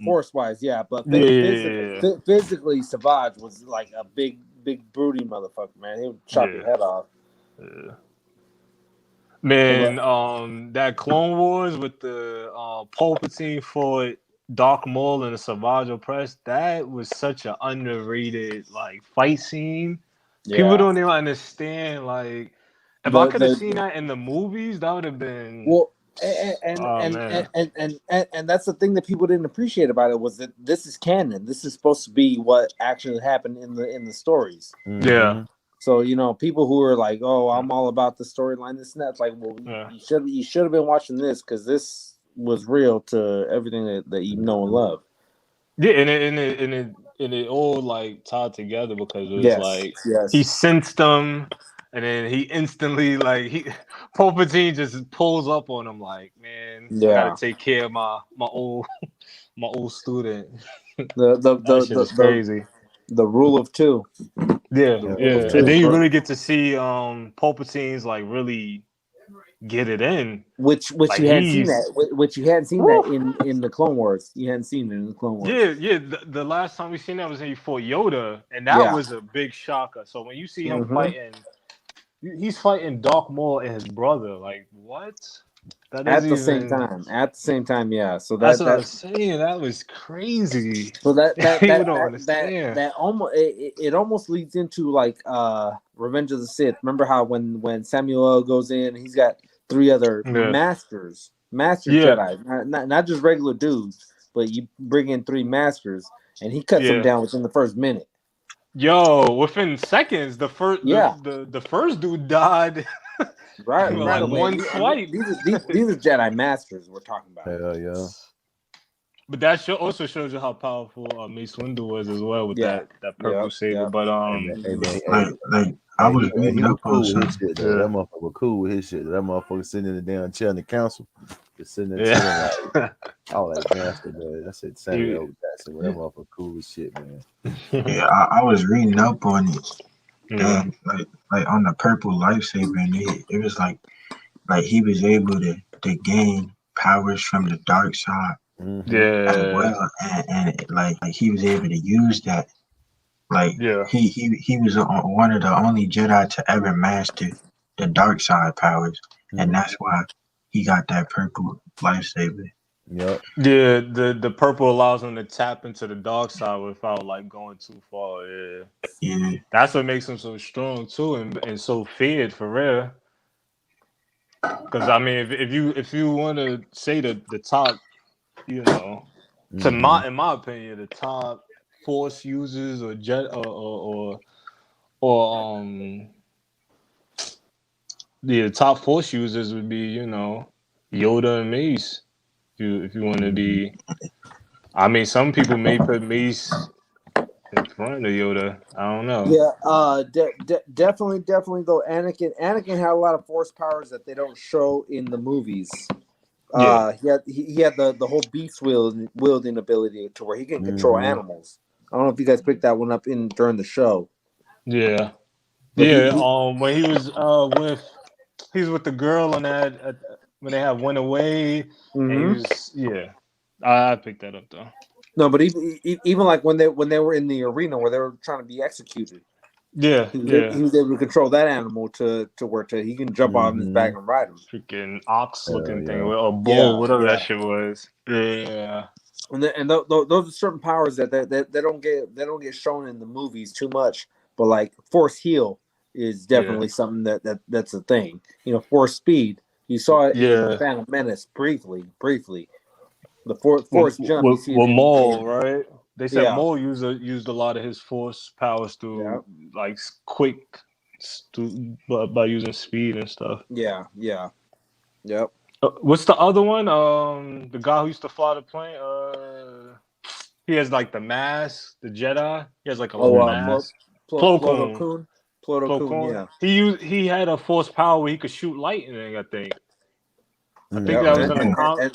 force wise, yeah, but Yeah, physically, Savage was like a big broody motherfucker, man. He would chop your yeah, head off. yeah. But Man, that Clone Wars with the Palpatine for Dark Maul and the Savage Opress, that was such an underrated like fight scene. People yeah, don't even understand. Like, if I the could have the seen that in the movies, that would have been. well, Oh man, and that's the thing that people didn't appreciate about it was that this is canon. This is supposed to be what actually happened in the stories. yeah, Mm-hmm. So people who are like, "Oh, I'm all about the storyline," this and that. It's like, well, yeah. you should have been watching this because this was real to everything that you know and love. Yeah, and it all like tied together because it was Yes, like he yes, sensed them, and then he instantly like he Palpatine just pulls up on him like, man, I gotta yeah. take care of my old my old student. The the That the shit the is the, crazy. the rule of two. Yeah, The Hell rule of yeah, yeah. and two, then you bro. really get to see Palpatine's like really get it in. Which Like you hadn't seen he's that. Which you hadn't seen that woo. in the Clone Wars. You hadn't seen it in the Clone Wars. Yeah. The last time we seen that was when he fought Yoda, and that Yeah. was a big shocker. So when you see him Mm-hmm. fighting. He's fighting Dark Maul and his brother. Like what? That At doesn't the same even. time. At the same time, yeah. So That's that what I that was saying. That was crazy. so that that People that don't that that understand. that almost it almost leads into like Revenge of the Sith. Remember how when Samuel L. goes in, he's got three other Yeah. master Yeah. Jedi, not just regular dudes, but you bring in three masters, and he cuts them Yeah. down within the first minute. Yo, within seconds, the first Yeah. the first dude died Right, in right like away. one And swipe. these are Jedi masters we're talking about. Hell yeah. But that also shows you how powerful Mace Windu was as well with Yeah. that purple saber. Yep. But Hey man, Like I was he reading was up on cool with his something. shit though. Yeah. That motherfucker was cool with his shit. That motherfucker sitting in the damn chair in the council, just sitting there chilling Yeah. like, I was like, master, man. I said Samuel L. Jackson, but that motherfucker cool as shit, man. Yeah, I was reading up on it, Yeah. and like on the purple lightsaber, and it was like he was able to gain powers from the dark side Mm-hmm. as Yeah. well, and like he was able to use that. Like Yeah. he was one of the only Jedi to ever master the dark side powers, and that's why he got that purple lightsaber. Yep. Yeah, the purple allows him to tap into the dark side without like going too far. Yeah, Yeah, that's what makes him so strong too, and so feared for real. Because I mean, if you want to say the top, you know, in my opinion, the top force users or jet or the top force users would be Yoda and Mace. If you want to be, I mean, some people may put Mace in front of Yoda. I don't know. Yeah, definitely though. Anakin had a lot of force powers that they don't show in the movies. Yeah. He had the whole beast wielding ability to where he can control animals. I don't know if you guys picked that one up during the show. Yeah. But Yeah. When he was with the girl on that when they had went away, and he was I picked that up though. No, but even like when they were in the arena where they were trying to be executed, Yeah. he was able to control that animal to where he can jump on his back and ride him. Freaking ox looking thing yeah. or bull, Yeah, whatever yeah. that shit was. Yeah. And those are certain powers that they don't get shown in the movies too much. But like force heal is definitely something that's a thing. Force speed. You saw it in Phantom Menace briefly. The force jump. You see it Maul, right? They said Yeah. Maul used a lot of his force powers to like quick by using speed and stuff. Yeah. Yep. What's the other one? The guy who used to fly the plane. He has like the mask, the Jedi. He has like a little Oh, mask. Plo Plo Koon. Yeah. He had a force power where he could shoot lightning. I think. I think Mhm. that was in the And-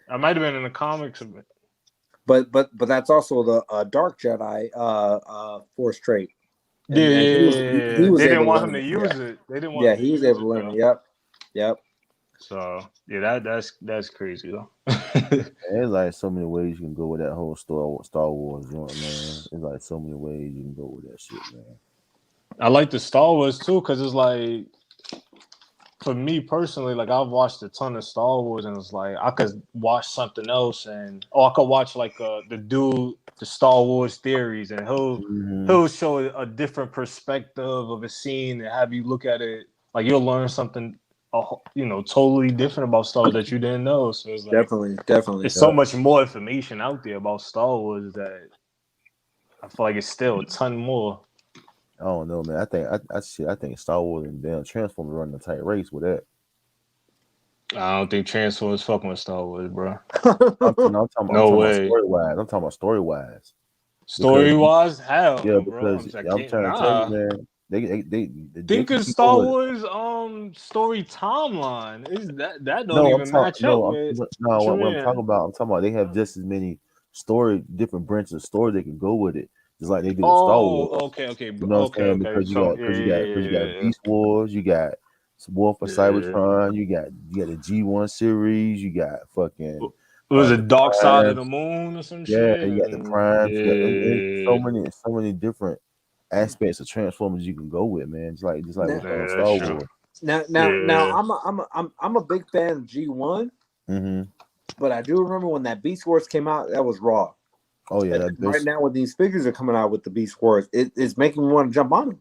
I might have been in the comics. but that's also the Dark Jedi force trait. And, Yeah, and he was they didn't able to want him learn to it. use Yeah. it. They didn't want Yeah, him to he was use able to it, learn though. it. Yep. So yeah, that's crazy though. There's like so many ways you can go with that whole Star Wars joint, man. There's like so many ways you can go with that shit, man. I like the Star Wars too because it's like, for me personally, like I've watched a ton of Star Wars and it's like I could watch something else I could watch like the Star Wars theories and he'll show a different perspective of a scene and have you look at it like you'll learn something totally different about Star Wars that you didn't know. So it's like Definitely. there's so much more information out there about Star Wars that I feel like it's still a ton more. I don't know, man. I think Star Wars and damn Transformers running a tight race with that. I don't think Transformers fucking with Star Wars, bro. I'm talking No about way. story wise. Story wise, hell, Yeah, bro. because I'm I'm trying to tell you, man. They Think can of keep Star going. Wars story timeline. Is that don't No, even match up with what I'm talking about, they have just as many different branches of story they can go with it, just like they do with Star Wars. Okay. You know what I'm saying? Because So you got Beast Wars, you got War for Cybertron, you got the G1 series, you got fucking was the it Dark Side of the Primes. Moon or some Yeah, shit? you got the Primes. Yeah, so many different aspects of Transformers you can go with, man. Just like with Star Wars. Now, I'm a big fan of G1, but I do remember when that Beast Wars came out, that was raw. Oh yeah, right now when these figures are coming out with the Beast Wars, it's making me want to jump on them.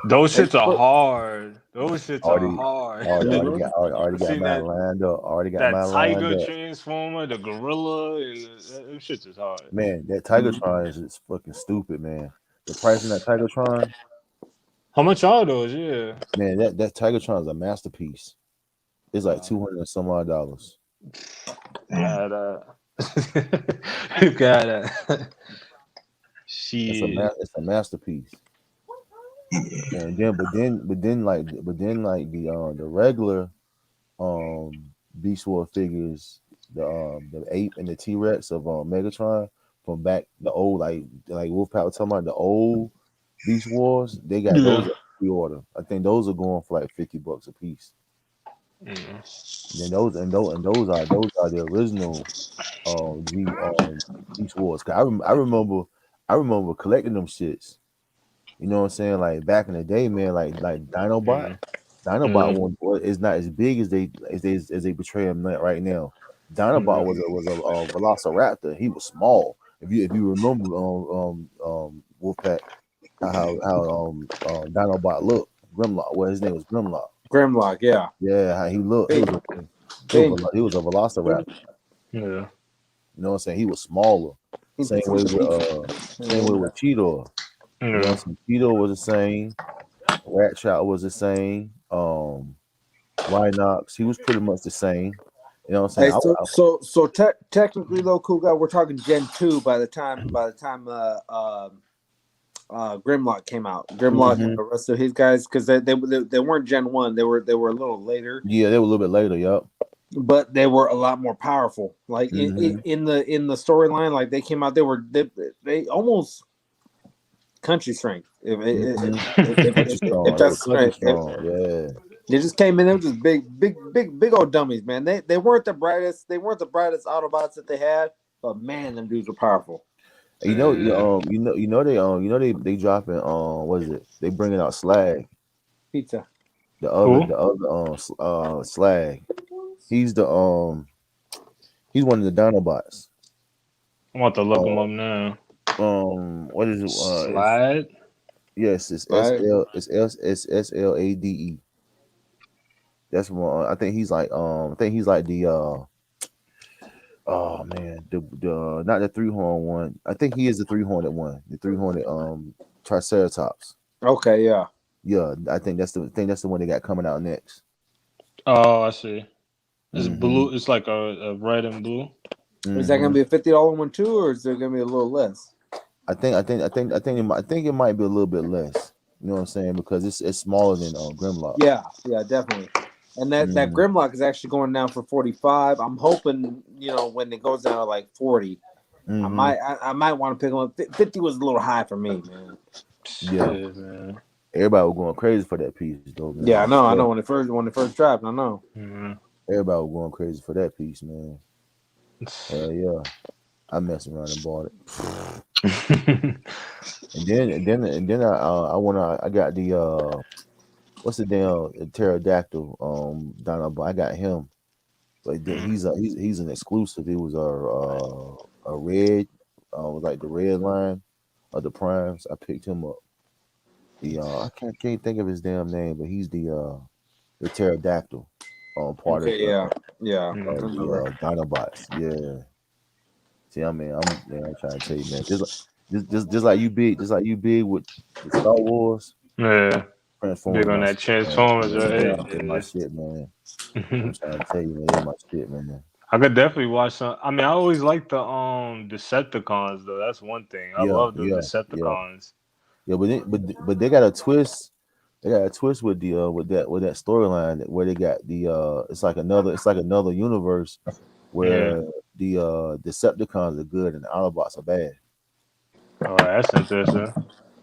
Those shits are hard. Those shits are hard. Already got mine lined up. That Tiger Transformer, the Gorilla, and them shits is hard. Man, that Tigertron is fucking stupid, man. The price of that Tigertron. How much are those? Yeah. Man, that Tigertron is a masterpiece. It's like $200 and some odd dollars. You gotta. It's a masterpiece. And then like the regular Beast Wars figures, the ape and the T-Rex of Megatron from back the old like Wolfpack was talking about the old Beast Wars, they got those at pre-order. I think those are going for like $50 a piece. Then those are the original Beast Wars. I remember collecting them shits. You know what I'm saying? Like back in the day, man. Like Dinobot. Dinobot is not as big as they portray him right now. Dinobot was a Velociraptor. He was small. If you remember Wolfpack, how Dinobot looked. Grimlock. Well, his name was Grimlock. Grimlock, yeah. Yeah, how he looked. He was a Velociraptor. Yeah. You know what I'm saying? He was smaller. Same way with Cheetor. You know what I'm saying? Cheetor was the same. Ratchet was the same. Rhinox, he was pretty much the same. You know what I'm saying? So technically though, Cool Guy, we're talking Gen 2 by the time Grimlock came out. Grimlock and the rest of his guys, because they weren't Gen 1, they were a little later. Yeah, they were a little bit later, yep. But they were a lot more powerful. Like in the storyline, like they came out, they almost country strength. If that's strength. Yeah. They just came in. They were just big old dummies, man. They weren't the brightest. They weren't the brightest Autobots that they had, but man, them dudes were powerful. They dropping what is it? They bringing out Slag. Pizza. The other Slag. He's one of the Dinobots. I'm about to look him up now. What is it? Slide? Yes, it's SLADE. That's one. I think he's like the oh man, the not the 3-horn one. I think he is the 3-horned one. The 3-horned Triceratops. Okay, yeah. Yeah, I think that's the one they got coming out next. Oh, I see. It's blue. It's like a red and blue. Is that gonna be a $50 one too, or is there gonna be a little less? I think it might be a little bit less. You know what I'm saying? Because it's smaller than Grimlock. Yeah, definitely. And that Grimlock is actually going down for 45. I'm hoping, when it goes down to like 40, I might want to pick them up. 50 was a little high for me, man. Yeah, man. Everybody was going crazy for that piece, though, man. Yeah, I know. When it first dropped, I know. Mm-hmm. Everybody was going crazy for that piece, man. Hell yeah, I messed around and bought it. and then I got the what's the damn pterodactyl Dinobot. I got him, but he's an exclusive. It was a red, like the red line of the primes. I picked him up. I can't think of his damn name, but he's the pterodactyl part of the Dinobots. Yeah. See, I'm trying to tell you, man. Just like you big with Star Wars. Yeah. Transformers. Big on that Transformers, right? Yeah. My shit, man. I'm trying to tell you, man. It's my shit, man. I could definitely watch some. I mean, I always like the Decepticons though. That's one thing. I love the Decepticons. Yeah, but they got a twist. They got a twist with the with that storyline where they got the it's like another universe where the Decepticons are good and the Autobots are bad. Oh, that's interesting.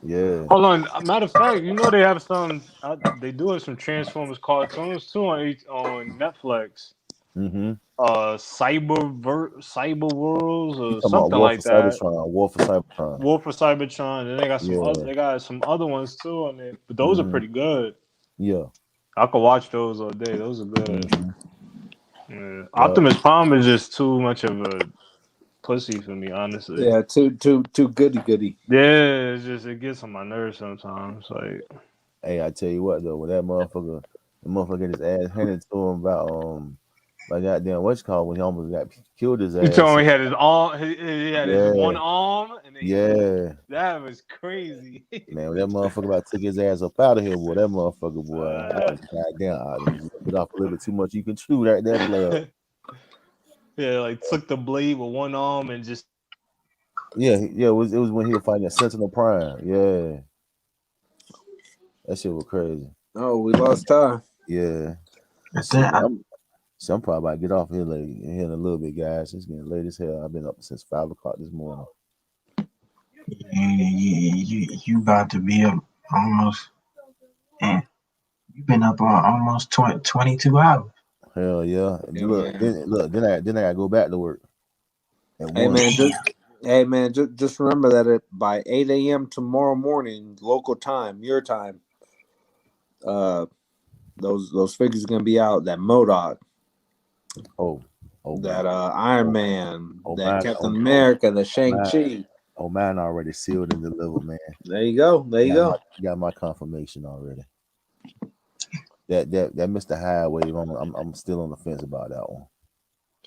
Yeah. Hold on. Matter of fact, they have some. They do have some Transformers cartoons too on Netflix. Mm-hmm. Cyber Worlds or something like that. War for Cybertron. War for Cybertron. And they got some they got some other ones too on there. But those are pretty good. Yeah. I could watch those all day. Those are good. Yeah. Optimus Prime is just too much of a pussy for me, honestly. Yeah, too goody. Yeah, it gets on my nerves sometimes. Like, hey, I tell you what though, when that motherfucker get his ass handed to him about by goddamn what's called when he almost got killed his ass. You told me he had his arm. He had his one arm. And that was crazy. Man, when that motherfucker about took his ass up out of here, boy. That motherfucker, boy. Goddamn, bit off a little bit too much. You can chew right there, player. Yeah, like took the blade with one arm and just. Yeah. It was when he was fighting a Sentinel Prime. Yeah. That shit was crazy. Oh, we lost time. Yeah. I'm probably about to get off here in a little bit, guys. It's getting late as hell. I've been up since 5 o'clock this morning. You about to be up almost. Man, you've been up on almost 22 hours. Hell yeah! Then I gotta go back to work. Hey man, just remember that by 8 a.m. tomorrow morning, local time, your time. Those figures are gonna be out. That MODOK. That Iron Man, that Captain America, the Shang-Chi. Mine already sealed and delivered, man. There you go. Got my confirmation already. That Mr. Highway, I'm still on the fence about that one.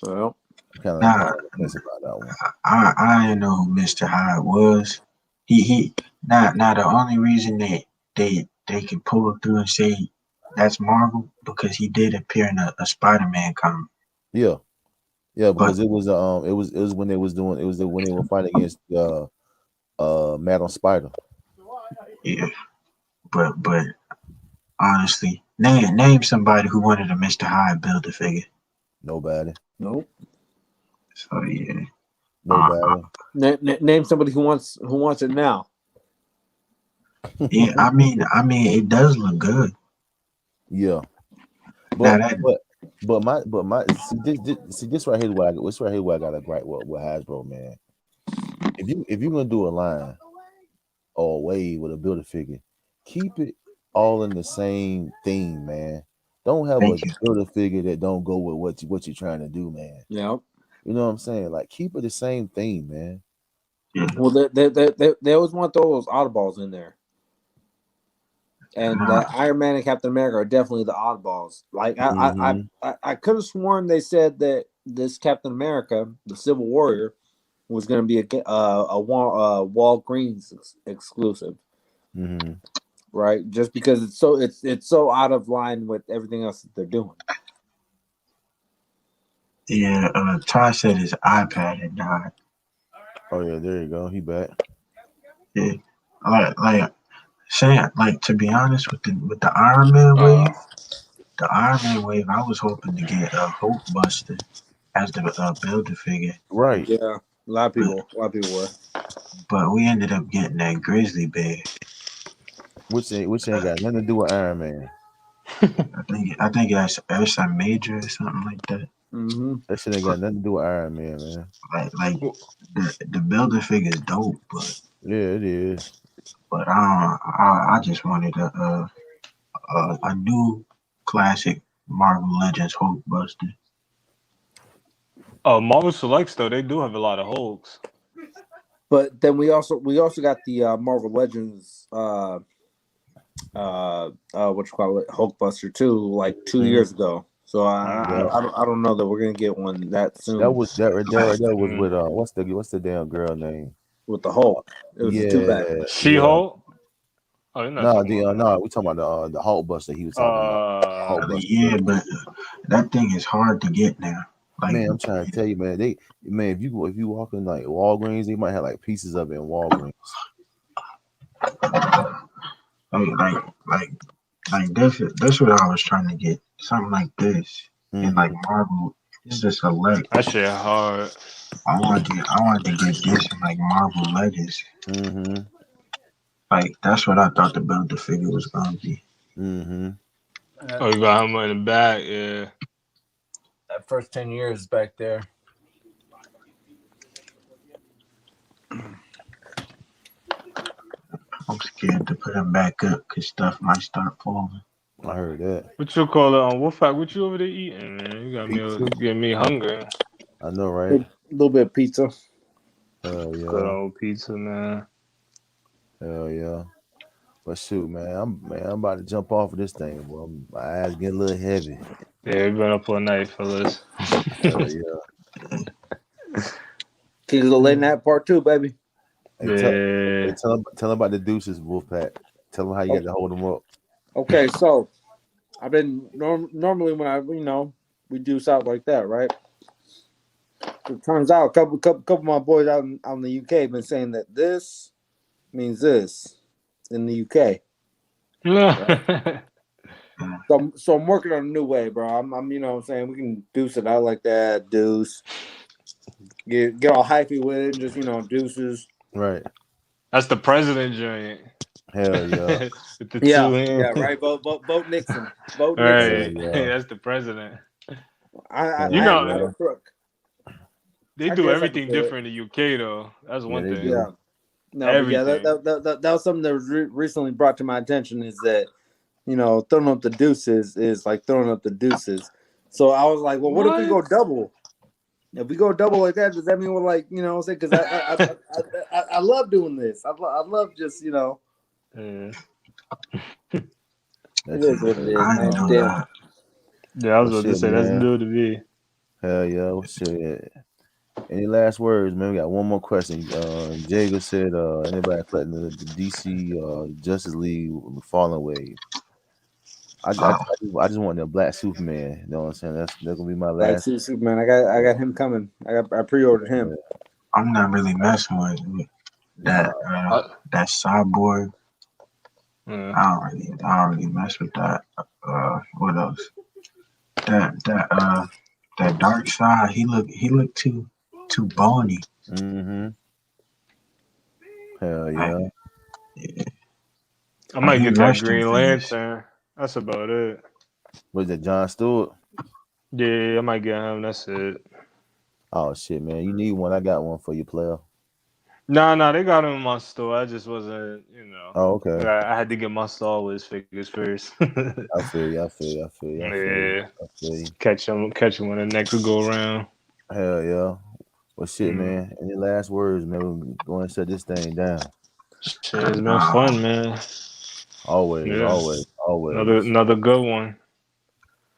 Well, kind of on the fence about that one. I didn't know who Mr. Hyde was. He not the only reason that they can pull through and say that's Marvel because he did appear in a Spider-Man comic. Yeah, because it was when they was doing when they were fighting against Madam Spider. Yeah, but honestly, name somebody who wanted a Mr. Hyde build a figure. Nobody. Nope. So yeah. Nobody. Name somebody who wants it now. Yeah, I mean, it does look good. Yeah, but my see this right here where I got a gripe with Hasbro, man. If you're gonna do a line or a wave with a builder figure, keep it all in the same theme, man. Don't have a builder figure that don't go with what you're trying to do, man. Yeah, you know what I'm saying. Like keep it the same theme, man. Well, they always want those oddballs in there. And Iron Man and Captain America are definitely the oddballs. Like I could have sworn they said that this Captain America, the Civil Warrior, was going to be a Walgreens exclusive, right? Just because it's so out of line with everything else that they're doing. Yeah, Ty said his iPad had died. Oh yeah, there you go. He back. Yeah, like saying like to be honest with the Iron Man wave, I was hoping to get a Hulk Buster as the builder figure, Right. Yeah, a lot of but people were. we ended up getting that Grizzly Bear. Which ain't got nothing to do with Iron Man. I think that's Ursa Major or something like that. Mm-hmm. That shit ain't got nothing to do with Iron Man, man. Like the builder figure is dope, Yeah, it is. but I just wanted a new classic Marvel Legends Hulk Buster. Marvel Selects though, they do have a lot of Hulks. But then we also got the Marvel Legends what you call it, Hulkbuster too, like 2 years ago. So I don't know that we're gonna get one that soon. That was with what's the damn girl name? With the Hulk. It was a 2-pack. She-Hulk. Oh, you're not talking about that. we talking about the Hulk Buster he was talking about. Hulk Buster. Yeah, but that thing is hard to get now. Like, man, I'm trying to tell you, man. If you walk in like Walgreens, they might have like pieces of it in Walgreens. Like that's what I was trying to get. Something like this. And like Marvel, it's a select. That shit hard. I wanted to get this in like Marvel Legends. Mm-hmm. Like that's what I thought the builder figure was gonna be. Mm-hmm. Oh, you got him in the back, yeah. That first 10 years back there. I'm scared to put him back up because stuff might start falling. I heard that. What you call it on Wolfpack? What you over there eating, man? You got me getting me hungry. I know, right? A little bit of pizza. Hell yeah. Good old pizza, man. Hell yeah. But shoot, man, I'm about to jump off of this thing. Well, my eyes getting a little heavy. Yeah, we've been up all night, fellas. Hell yeah. Can you go late night part 2, baby? Hey, tell them about the deuces, Wolfpack. Tell them how you got to hold them up. Okay, so I've been normally when I we deuce out like that, right? It turns out a couple of my boys out in the UK have been saying that this means this in the UK. Right? So I'm working on a new way, bro. I'm you know what I'm saying, we can deuce it out like that, deuce. Get all hyphy with it, just deuces. Right. That's the president joint. Hell yeah. With the 2 hands. Yeah, right. Vote Nixon. Vote Nixon. Right. Yeah. That's the president. They do everything different in the UK though. That's one thing. Yeah. No, everything. That was something that was recently brought to my attention, is that throwing up the deuces is like throwing up the deuces. So I was like, well, what if we go double? If we go double like that, does that mean we're like, what I'm saying? Because I love doing this. I love just, Yeah. It is what it is, man. Yeah, I was about to say that's new to me. Hell yeah. Well, shit. Any last words, man? We got one more question. Jago said, anybody collecting the DC Justice League Fallen Wave? I just want the Black Superman. You know what I'm saying? That's gonna be my last. Black Superman. I got him coming. I pre-ordered him. I'm not really messing with that that cyborg. Yeah. I don't really mess with that. What else? That dark side. He looked too bony. Mm-hmm. Hell yeah. I might get that Green Lantern. That's about it. Was it John Stewart? Yeah, I might get him. That's it. Oh shit, man! You need one. I got one for you, player. Nah, they got him in my store. I just wasn't, Oh, okay. I had to get my Star Wars figures first. I feel you. Yeah. Catch him when the next go around. Hell yeah. Well, shit, man. Any last words, man? We're going to shut this thing down. Shit, it's been fun, man. Always. Another good one.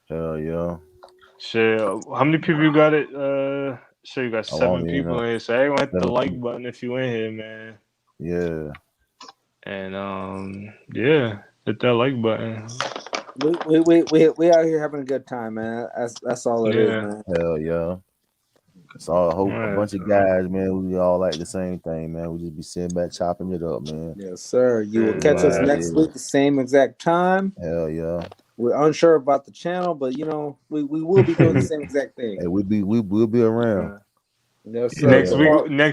Hell yeah. Shit, how many people you got it? Sure, you got 7 people in here. So everyone hit the like button if you in here, man. Yeah. And hit that like button. We out here having a good time, man. That's all it is, Yeah. man. Hell yeah. It's all a Yeah, bunch of guys, man. We all like the same thing, man. We just be sitting back chopping it up, man. Yes, sir. You will Yeah, catch us Right, next yeah. week, the same exact time. Hell yeah. We're unsure about the channel, but we will be doing the same exact thing. Hey, we'll be around. Yes, sir. Next Yeah.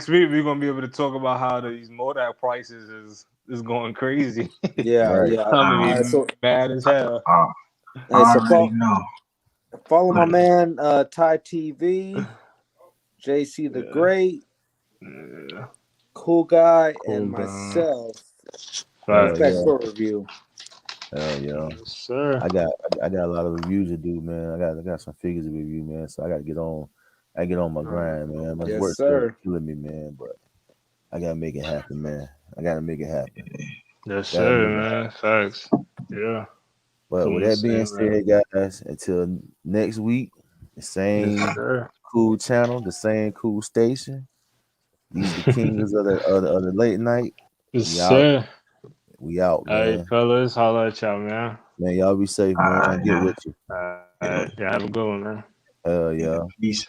week, we're gonna be able to talk about how these Modak prices is going crazy. Yeah, Right. yeah. I'm gonna be So, mad as hell. I hey, so already know. follow my man Ty TV, JC the Yeah. Great, Yeah. Cool Guy, Cool and Guy. myself. Hell Back yeah. for review. Hell yeah. Yes, sir. I got a lot of reviews to do, man. I got some figures to review, man. So I gotta get on my grind, man. My Yes, work sir. killing me, man. But I gotta make it happen, man. I gotta make it happen. Yes, Gotta sir, make it happen. man. Facts. Yeah. But with that being said, guys, until next week, the same Yes, sir. cool channel, the same cool station. These the kings of the late night. Yes, We out. sir. We out, All right, man. fellas. Holla at y'all, man. Man, y'all be safe, man. Get Yeah. with you. All right. Yeah, have a good one, man. Hell yeah. Peace.